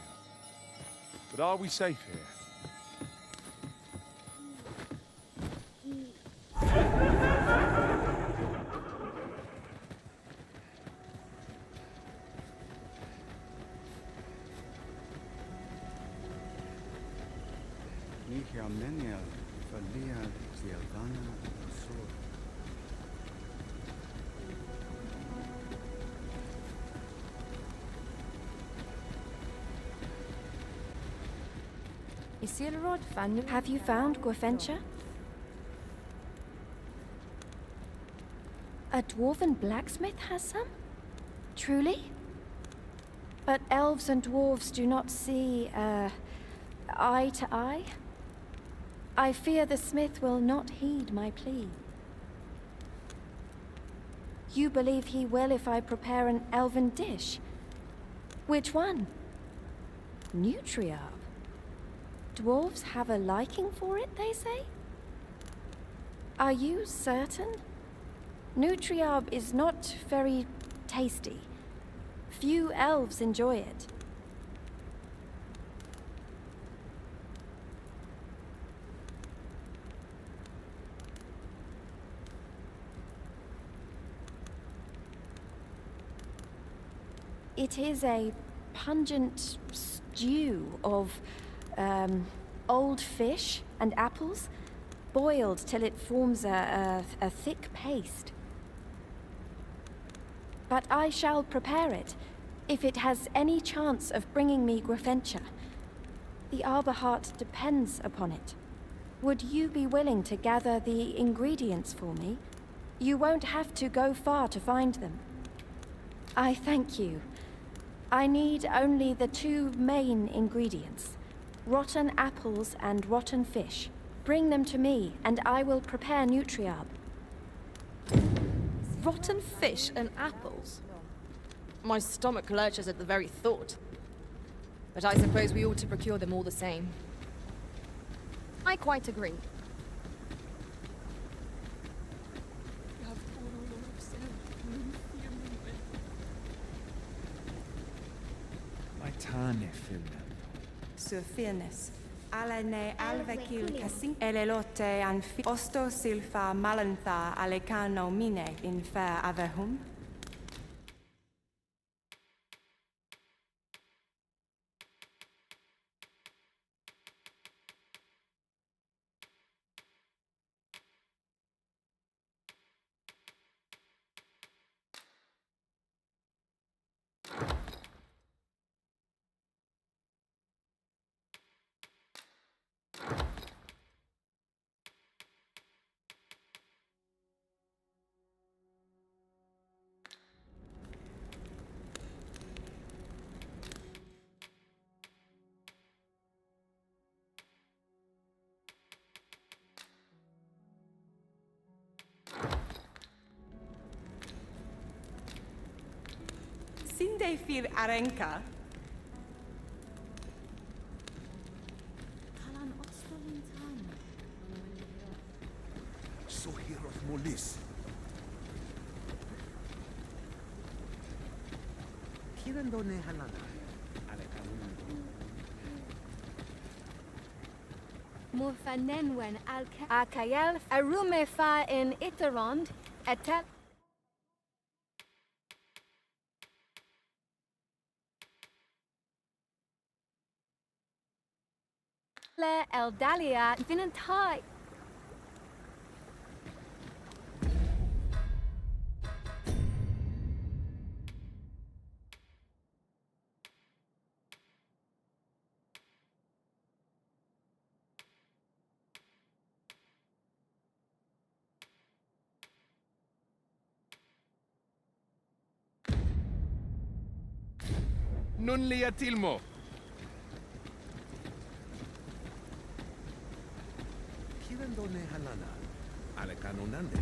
Speaker 4: But are we safe here?
Speaker 12: Have you found Gwefencha? A dwarven blacksmith has some? Truly? But elves and dwarves do not see, eye to eye? I fear the smith will not heed my plea. You believe he will if I prepare an elven dish? Which one? Nutriarb? Dwarves have a liking for it, they say? Are you certain? Nutriarb is not very tasty. Few elves enjoy it. It is a pungent stew of old fish and apples, boiled till it forms a thick paste. But I shall prepare it, if it has any chance of bringing me Gwefencha. The Arbor Heart depends upon it. Would you be willing to gather the ingredients for me? You won't have to go far to find them. I thank you. I need only the two main ingredients. Rotten apples and rotten fish. Bring them to me, and I will prepare Nutriarb.
Speaker 2: Rotten fish and apples? My stomach lurches at the very thought. But I suppose we ought to procure them all the same. I quite agree.
Speaker 10: Surfirnes. Alene alvekil kasing elelote an osto silfa malantha alecano mine in fair avehum. Unde fil arenka?
Speaker 6: Sohir of Molis.
Speaker 7: Kirandone halana.
Speaker 2: Morfanenwen Akayel Arume fa in Itarond etel El Dalia Vinantai.
Speaker 18: Nun liatilmo.
Speaker 7: Kirandone halana. Alekanonande.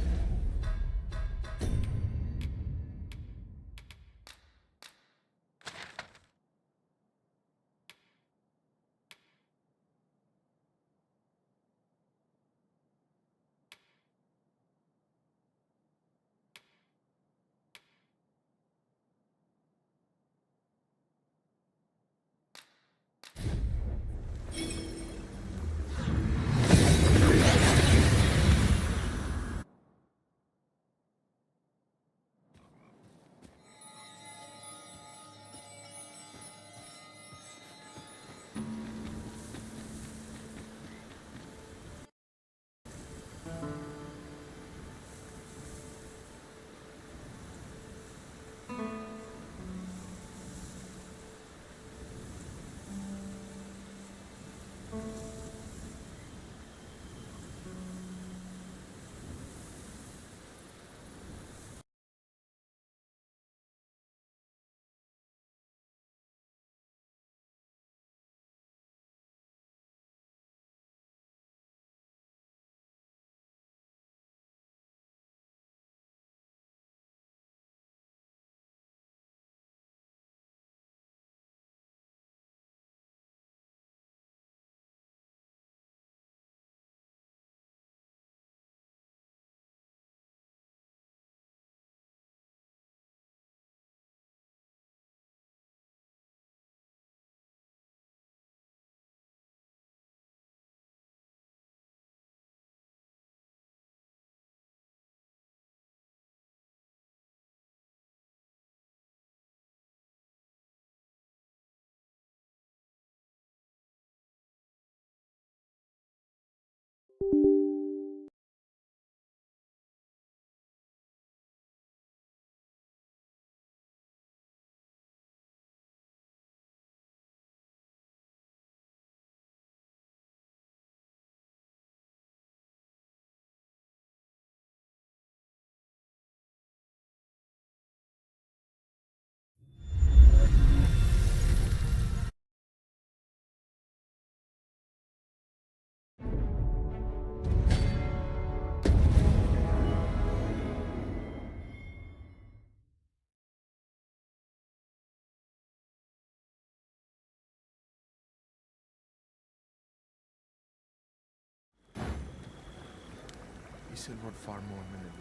Speaker 15: Isilvod far more minute.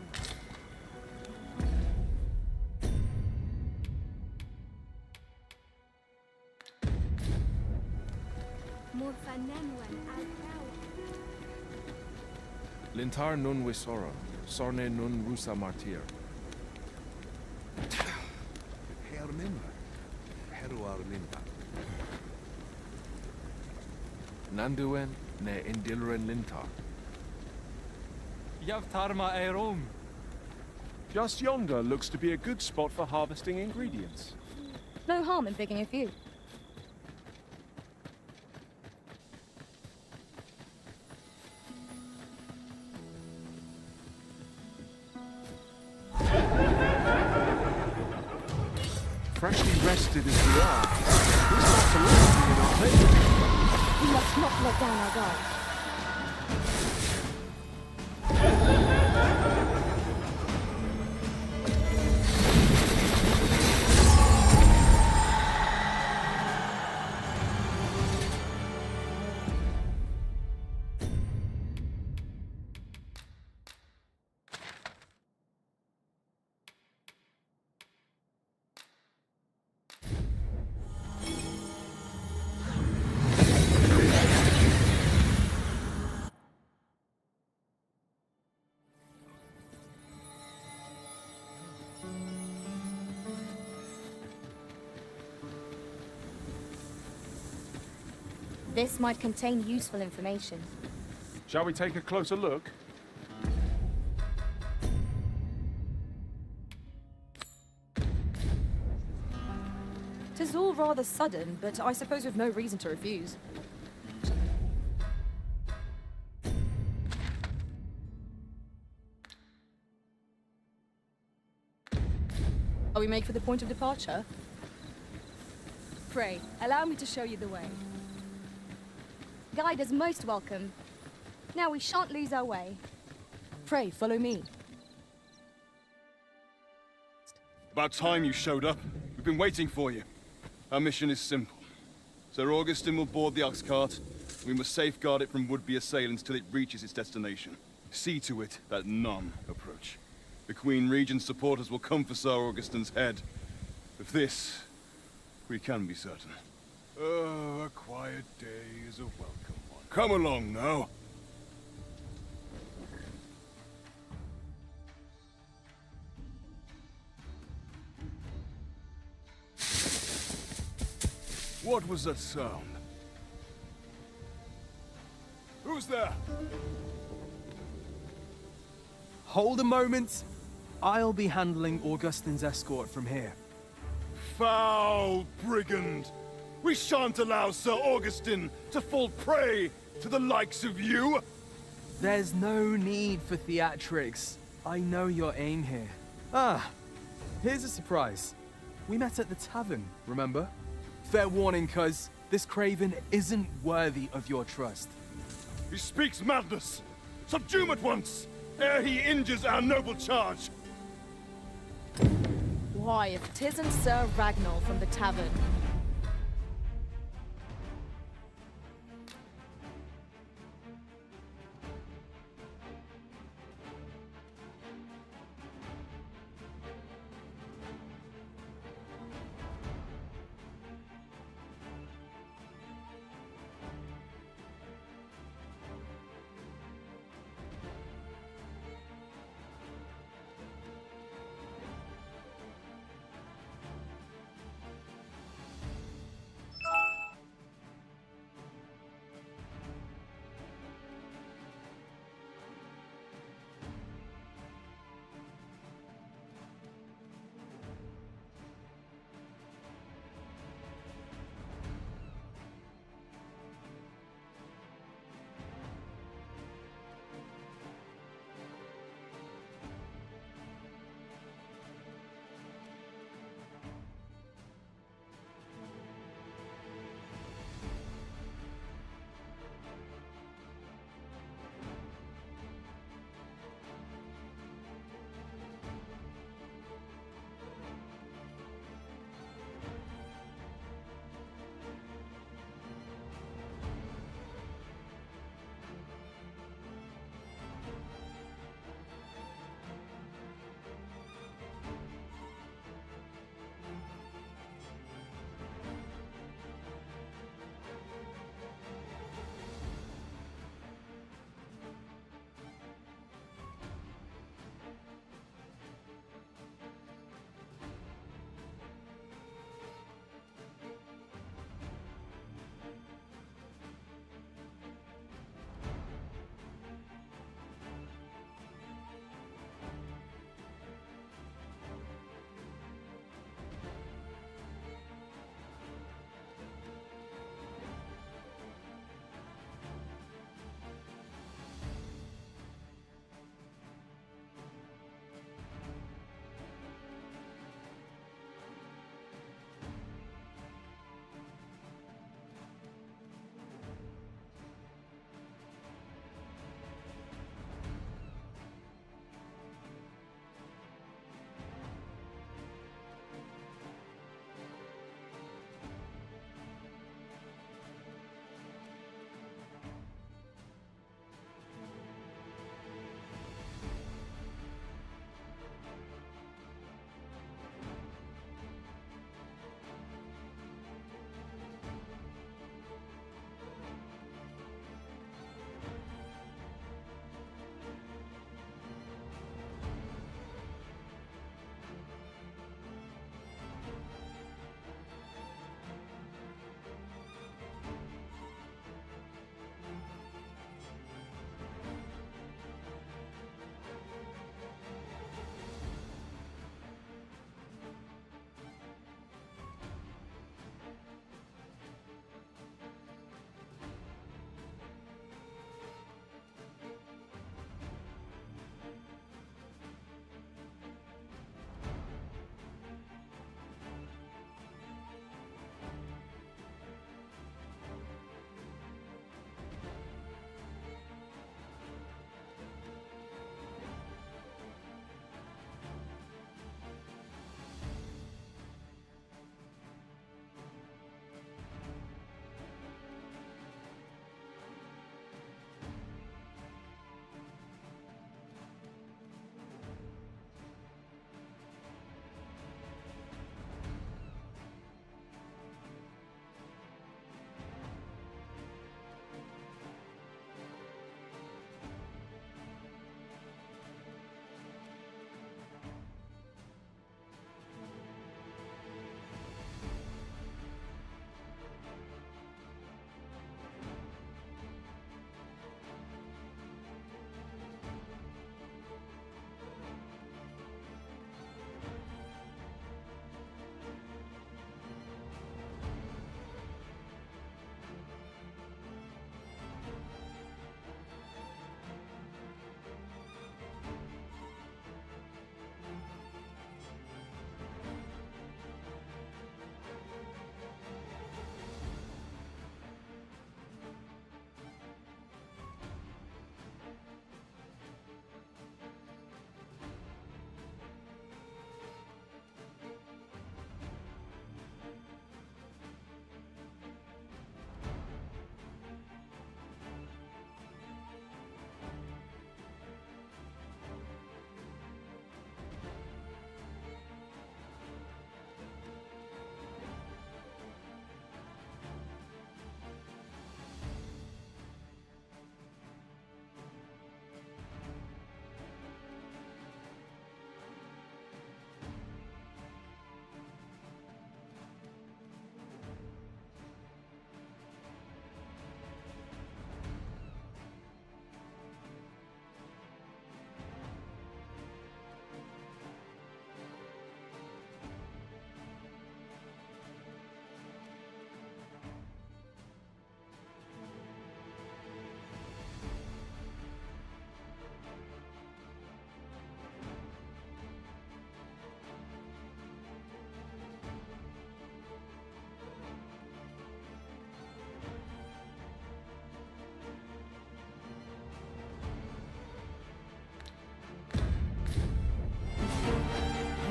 Speaker 2: Morfanenwen Alkawa.
Speaker 15: Lintar nun wisora, sorne nun rusa martir.
Speaker 6: Herminva. Heruar minva.
Speaker 15: Nanduen ne indilren lintar.
Speaker 9: Yavtarma Erom.
Speaker 4: Just yonder looks to be a good spot for harvesting ingredients.
Speaker 2: No harm in picking a few.
Speaker 4: Freshly rested as we are, this not alone be in our favor.
Speaker 2: We must not let down our guard. This might contain useful information.
Speaker 4: Shall we take a closer look?
Speaker 2: Tis all rather sudden, but I suppose we've no reason to refuse. Are we made for the point of departure? Pray, allow me to show you the way. Guide is most welcome. Now we shan't lose our way. Pray, follow me.
Speaker 3: About time you showed up. We've been waiting for you. Our mission is simple. Sir Augustin will board the ox cart. We must safeguard it from would-be assailants till it reaches its destination. See to it that none approach. The Queen Regent's supporters will come for Sir Augustin's head. Of this, we can be certain.
Speaker 15: Oh, a quiet day is a welcome one.
Speaker 3: Come along now.
Speaker 15: What was that sound? Who's there?
Speaker 9: Hold a moment. I'll be handling Augustin's escort from here.
Speaker 3: Foul brigand! We shan't allow Sir Augustin to fall prey to the likes of you!
Speaker 9: There's no need for theatrics. I know your aim here. Ah, here's a surprise. We met at the tavern, remember? Fair warning, cuz this craven isn't worthy of your trust.
Speaker 3: He speaks madness! Subdue him at once, ere he injures our noble charge!
Speaker 2: Why, if 'tisn't Sir Ragnar from the tavern.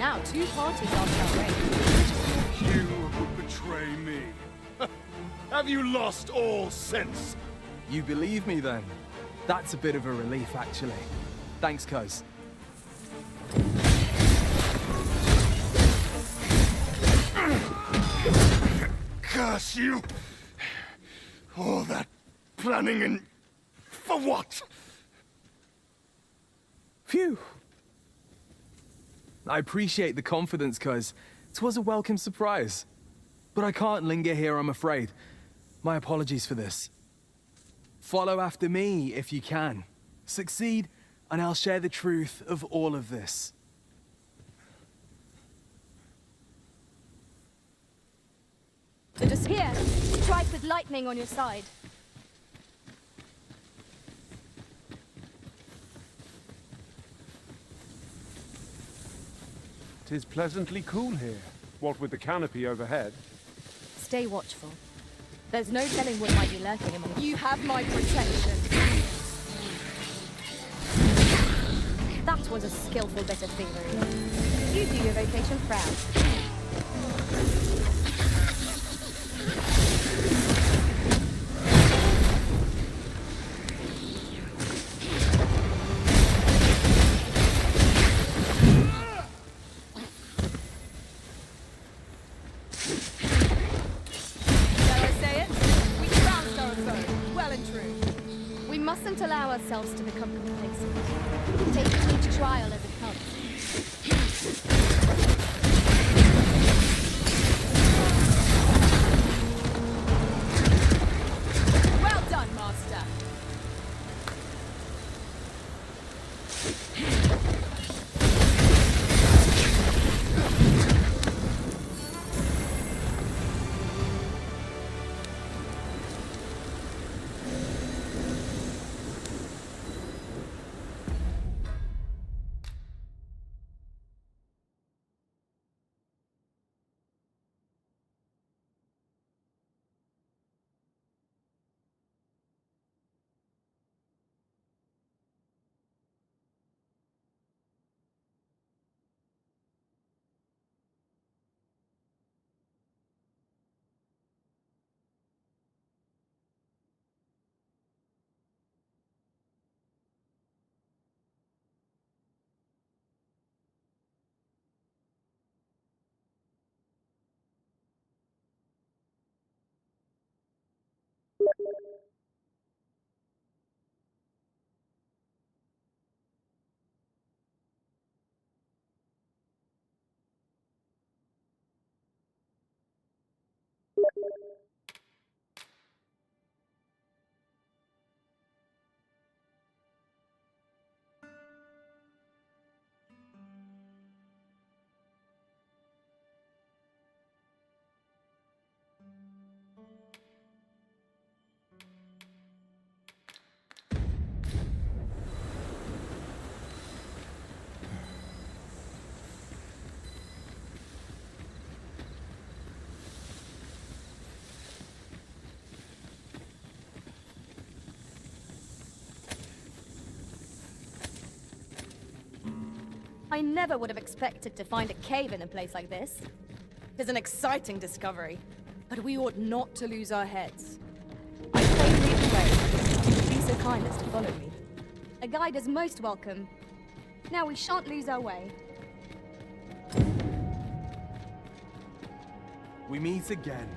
Speaker 2: Now 2 parties are outraged.
Speaker 15: You would betray me. Have you lost all sense?
Speaker 9: You believe me then? That's a bit of a relief, actually. Thanks, cuz.
Speaker 6: Curse you! All that planning and... for what?
Speaker 9: Phew. I appreciate the confidence, cuz. 'Twas a welcome surprise. But I can't linger here, I'm afraid. My apologies for this. Follow after me, if you can. Succeed, and I'll share the truth of all of this.
Speaker 2: So just here, strike with lightning on your side.
Speaker 4: Tis pleasantly cool here, what with the canopy overhead.
Speaker 2: Stay watchful. There's no telling what might be lurking among you. You have my protection. That was a skillful bit of thievery. You do your vocation proud. Ourselves to become complacent, taking each trial as it comes. Well done, Master. I never would have expected to find a cave in a place like this. It's an exciting discovery, but we ought not to lose our heads. I pray lead the way. You would be so kind as to follow me. A guide is most welcome. Now we shan't lose our way.
Speaker 9: We meet again.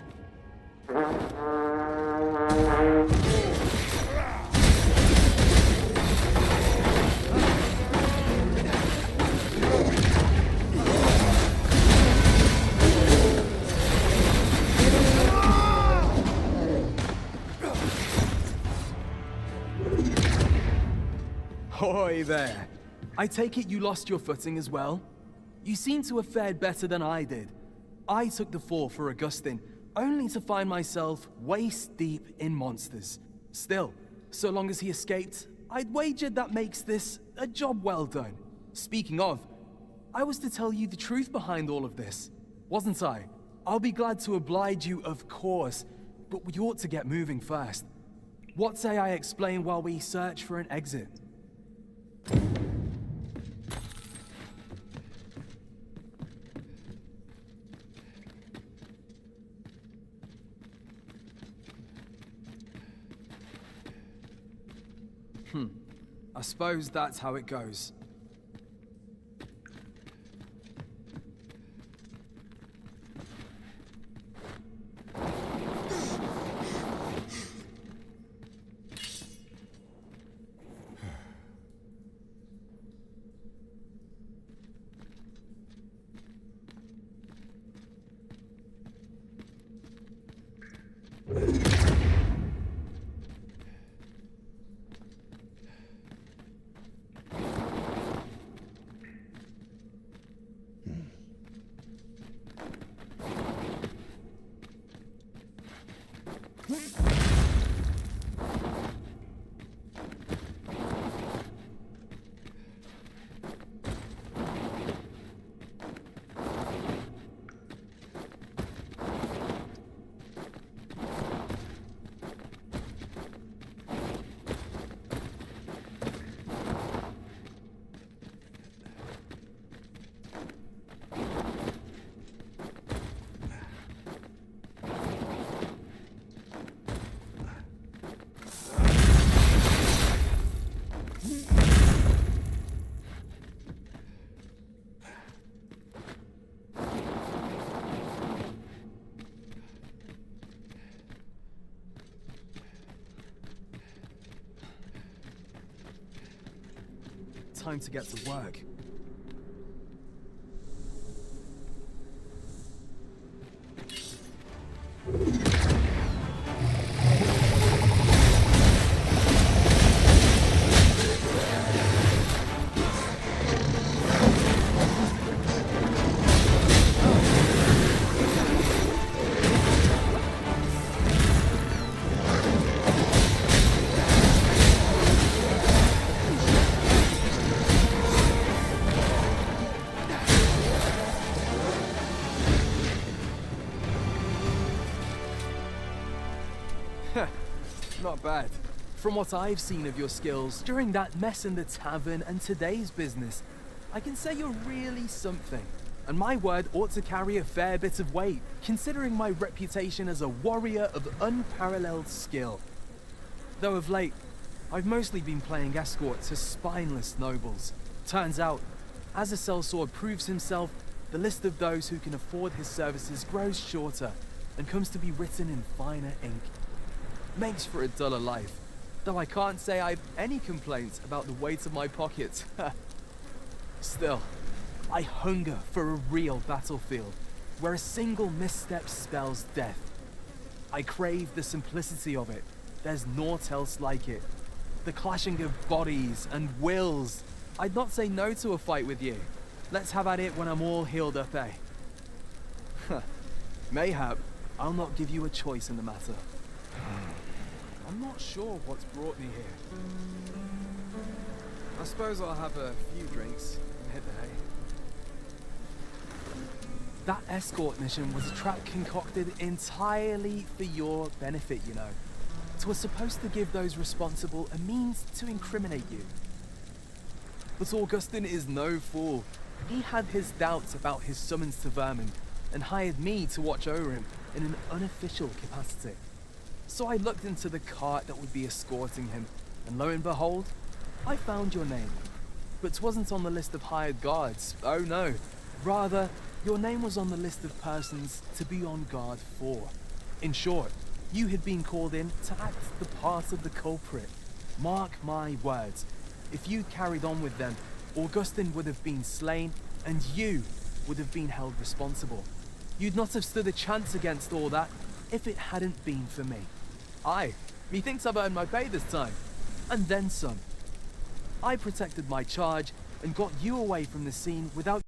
Speaker 9: Hoy there. I take it you lost your footing as well? You seem to have fared better than I did. I took the fall for Augustine, only to find myself waist deep in monsters. Still, so long as he escaped, I'd wagered that makes this a job well done. Speaking of, I was to tell you the truth behind all of this, wasn't I? I'll be glad to oblige you, of course, but we ought to get moving first. What say I explain while we search for an exit? I suppose that's how it goes. Time to get to work. Not bad. From what I've seen of your skills during that mess in the tavern and today's business, I can say you're really something. And my word ought to carry a fair bit of weight, considering my reputation as a warrior of unparalleled skill. Though of late, I've mostly been playing escort to spineless nobles. Turns out, as a sellsword proves himself, the list of those who can afford his services grows shorter and comes to be written in finer ink. Makes for a duller life, though I can't say I've any complaints about the weight of my pockets. Still, I hunger for a real battlefield, where a single misstep spells death. I crave the simplicity of it. There's naught else like it. The clashing of bodies and wills. I'd not say no to a fight with you. Let's have at it when I'm all healed up, eh? Mayhap, I'll not give you a choice in the matter. I'm not sure what's brought me here. I suppose I'll have a few drinks and hit the hay. That escort mission was a trap concocted entirely for your benefit, you know. It was supposed to give those responsible a means to incriminate you. But Augustin is no fool. He had his doubts about his summons to Vermin and hired me to watch over him in an unofficial capacity. So I looked into the cart that would be escorting him, and lo and behold, I found your name. But 'twasn't on the list of hired guards, oh no. Rather, your name was on the list of persons to be on guard for. In short, you had been called in to act the part of the culprit. Mark my words, if you carried on with them, Augustin would have been slain, and you would have been held responsible. You'd not have stood a chance against all that if it hadn't been for me. Aye, methinks I've earned my pay this time. And then some. I protected my charge and got you away from the scene without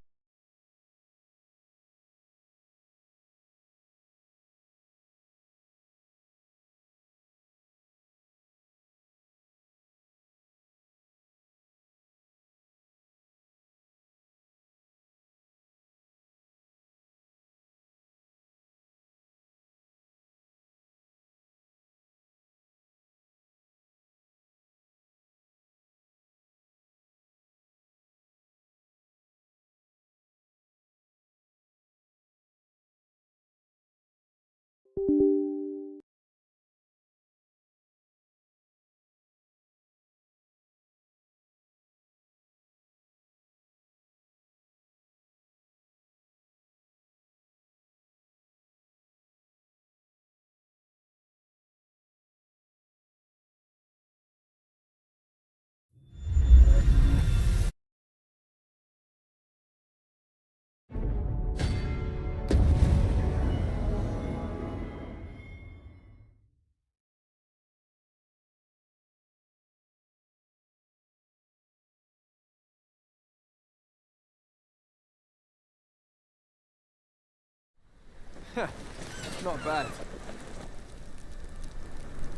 Speaker 9: Not bad.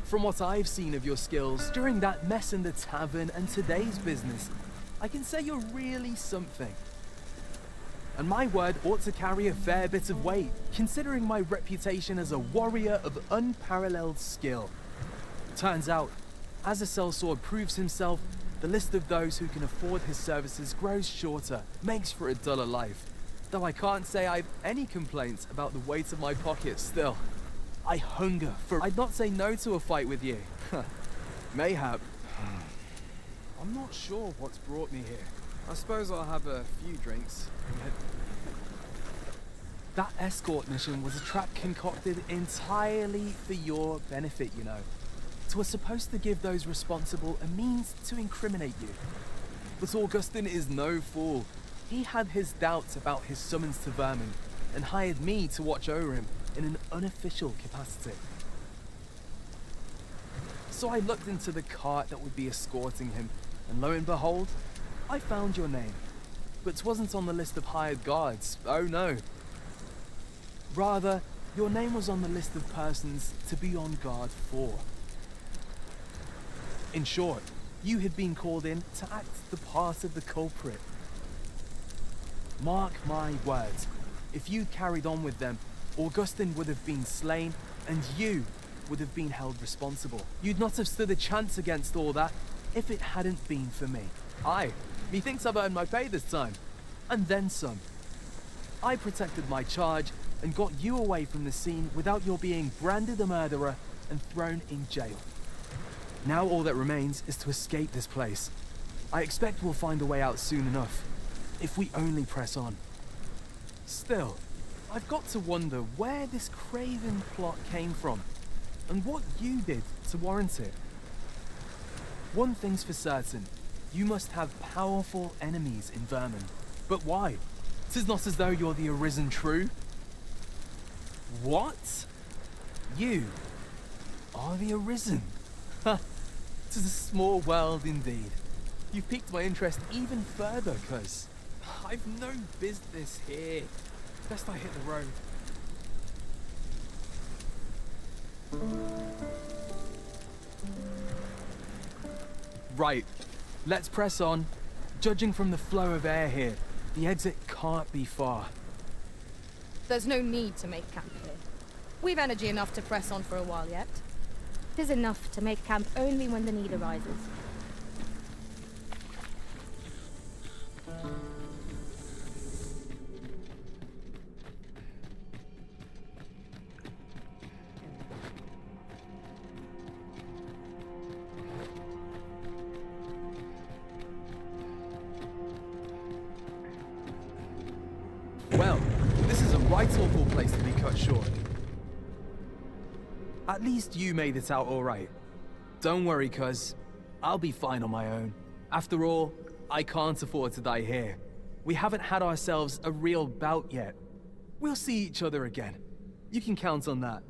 Speaker 9: From what I've seen of your skills during that mess in the tavern and today's business, I can say you're really something. And my word ought to carry a fair bit of weight, considering my reputation as a warrior of unparalleled skill. Turns out, as a sellsword proves himself, the list of those who can afford his services grows shorter, makes for a duller life. Though I can't say I've any complaints about the weight of my pockets still. I hunger for... I'd not say no to a fight with you. Mayhap. I'm not sure what's brought me here. I suppose I'll have a few drinks. That escort mission was a trap concocted entirely for your benefit, you know. It was supposed to give those responsible a means to incriminate you. But Augustin is no fool. He had his doubts about his summons to Vermin, and hired me to watch over him in an unofficial capacity. So I looked into the cart that would be escorting him, and lo and behold, I found your name. But 'twasn't on the list of hired guards, oh no. Rather, your name was on the list of persons to be on guard for. In short, you had been called in to act the part of the culprit. Mark my words, if you carried on with them, Augustin would have been slain, and you would have been held responsible. You'd not have stood a chance against all that if it hadn't been for me. Aye, methinks I've earned my pay this time, and then some. I protected my charge and got you away from the scene without your being branded a murderer and thrown in jail. Now all that remains is to escape this place. I expect we'll find a way out soon enough, if we only press on. Still, I've got to wonder where this craven plot came from, and what you did to warrant it. One thing's for certain, you must have powerful enemies in Vermin. But why? 'Tis not as though you're the Arisen True. What? You are the Arisen? Ha! 'Tis a small world indeed. You've piqued my interest even further, cuz I've no business here. Best I hit the road. Right, let's press on. Judging from the flow of air here, the exit can't be far.
Speaker 2: There's no need to make camp here. We've energy enough to press on for a while yet. It is enough to make camp only when the need arises.
Speaker 9: Well, this is a right awful place to be cut short. At least you made it out all right. Don't worry, cuz I'll be fine on my own. After all, I can't afford to die here. We haven't had ourselves a real bout yet. We'll see each other again. You can count on that.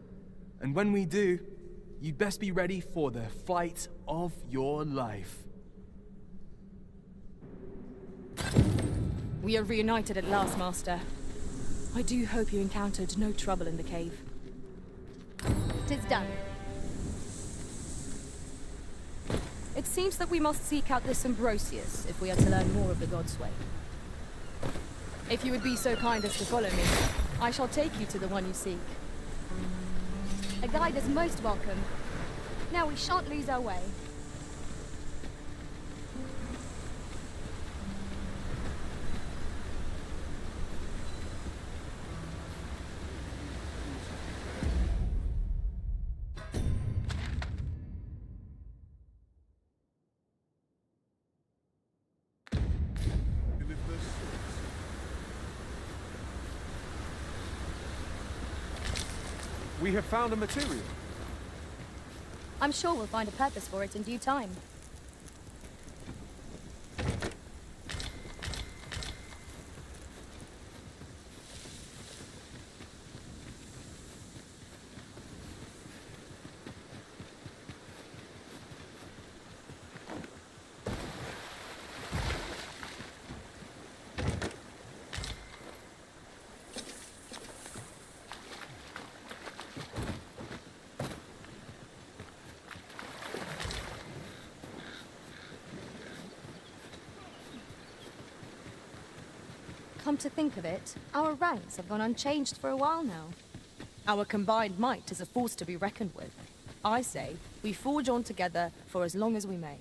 Speaker 9: And when we do, you'd best be ready for the fight of your life.
Speaker 2: We are reunited at last, Master. I do hope you encountered no trouble in the cave. 'Tis done. It seems that we must seek out this Ambrosius if we are to learn more of the God's way. If you would be so kind as to follow me, I shall take you to the one you seek. A guide is most welcome. Now we shan't lose our way.
Speaker 4: We have found a material.
Speaker 2: I'm sure we'll find a purpose for it in due time. Come to think of it, our ranks have gone unchanged for a while now. Our combined might is a force to be reckoned with. I say, we forge on together for as long as we may.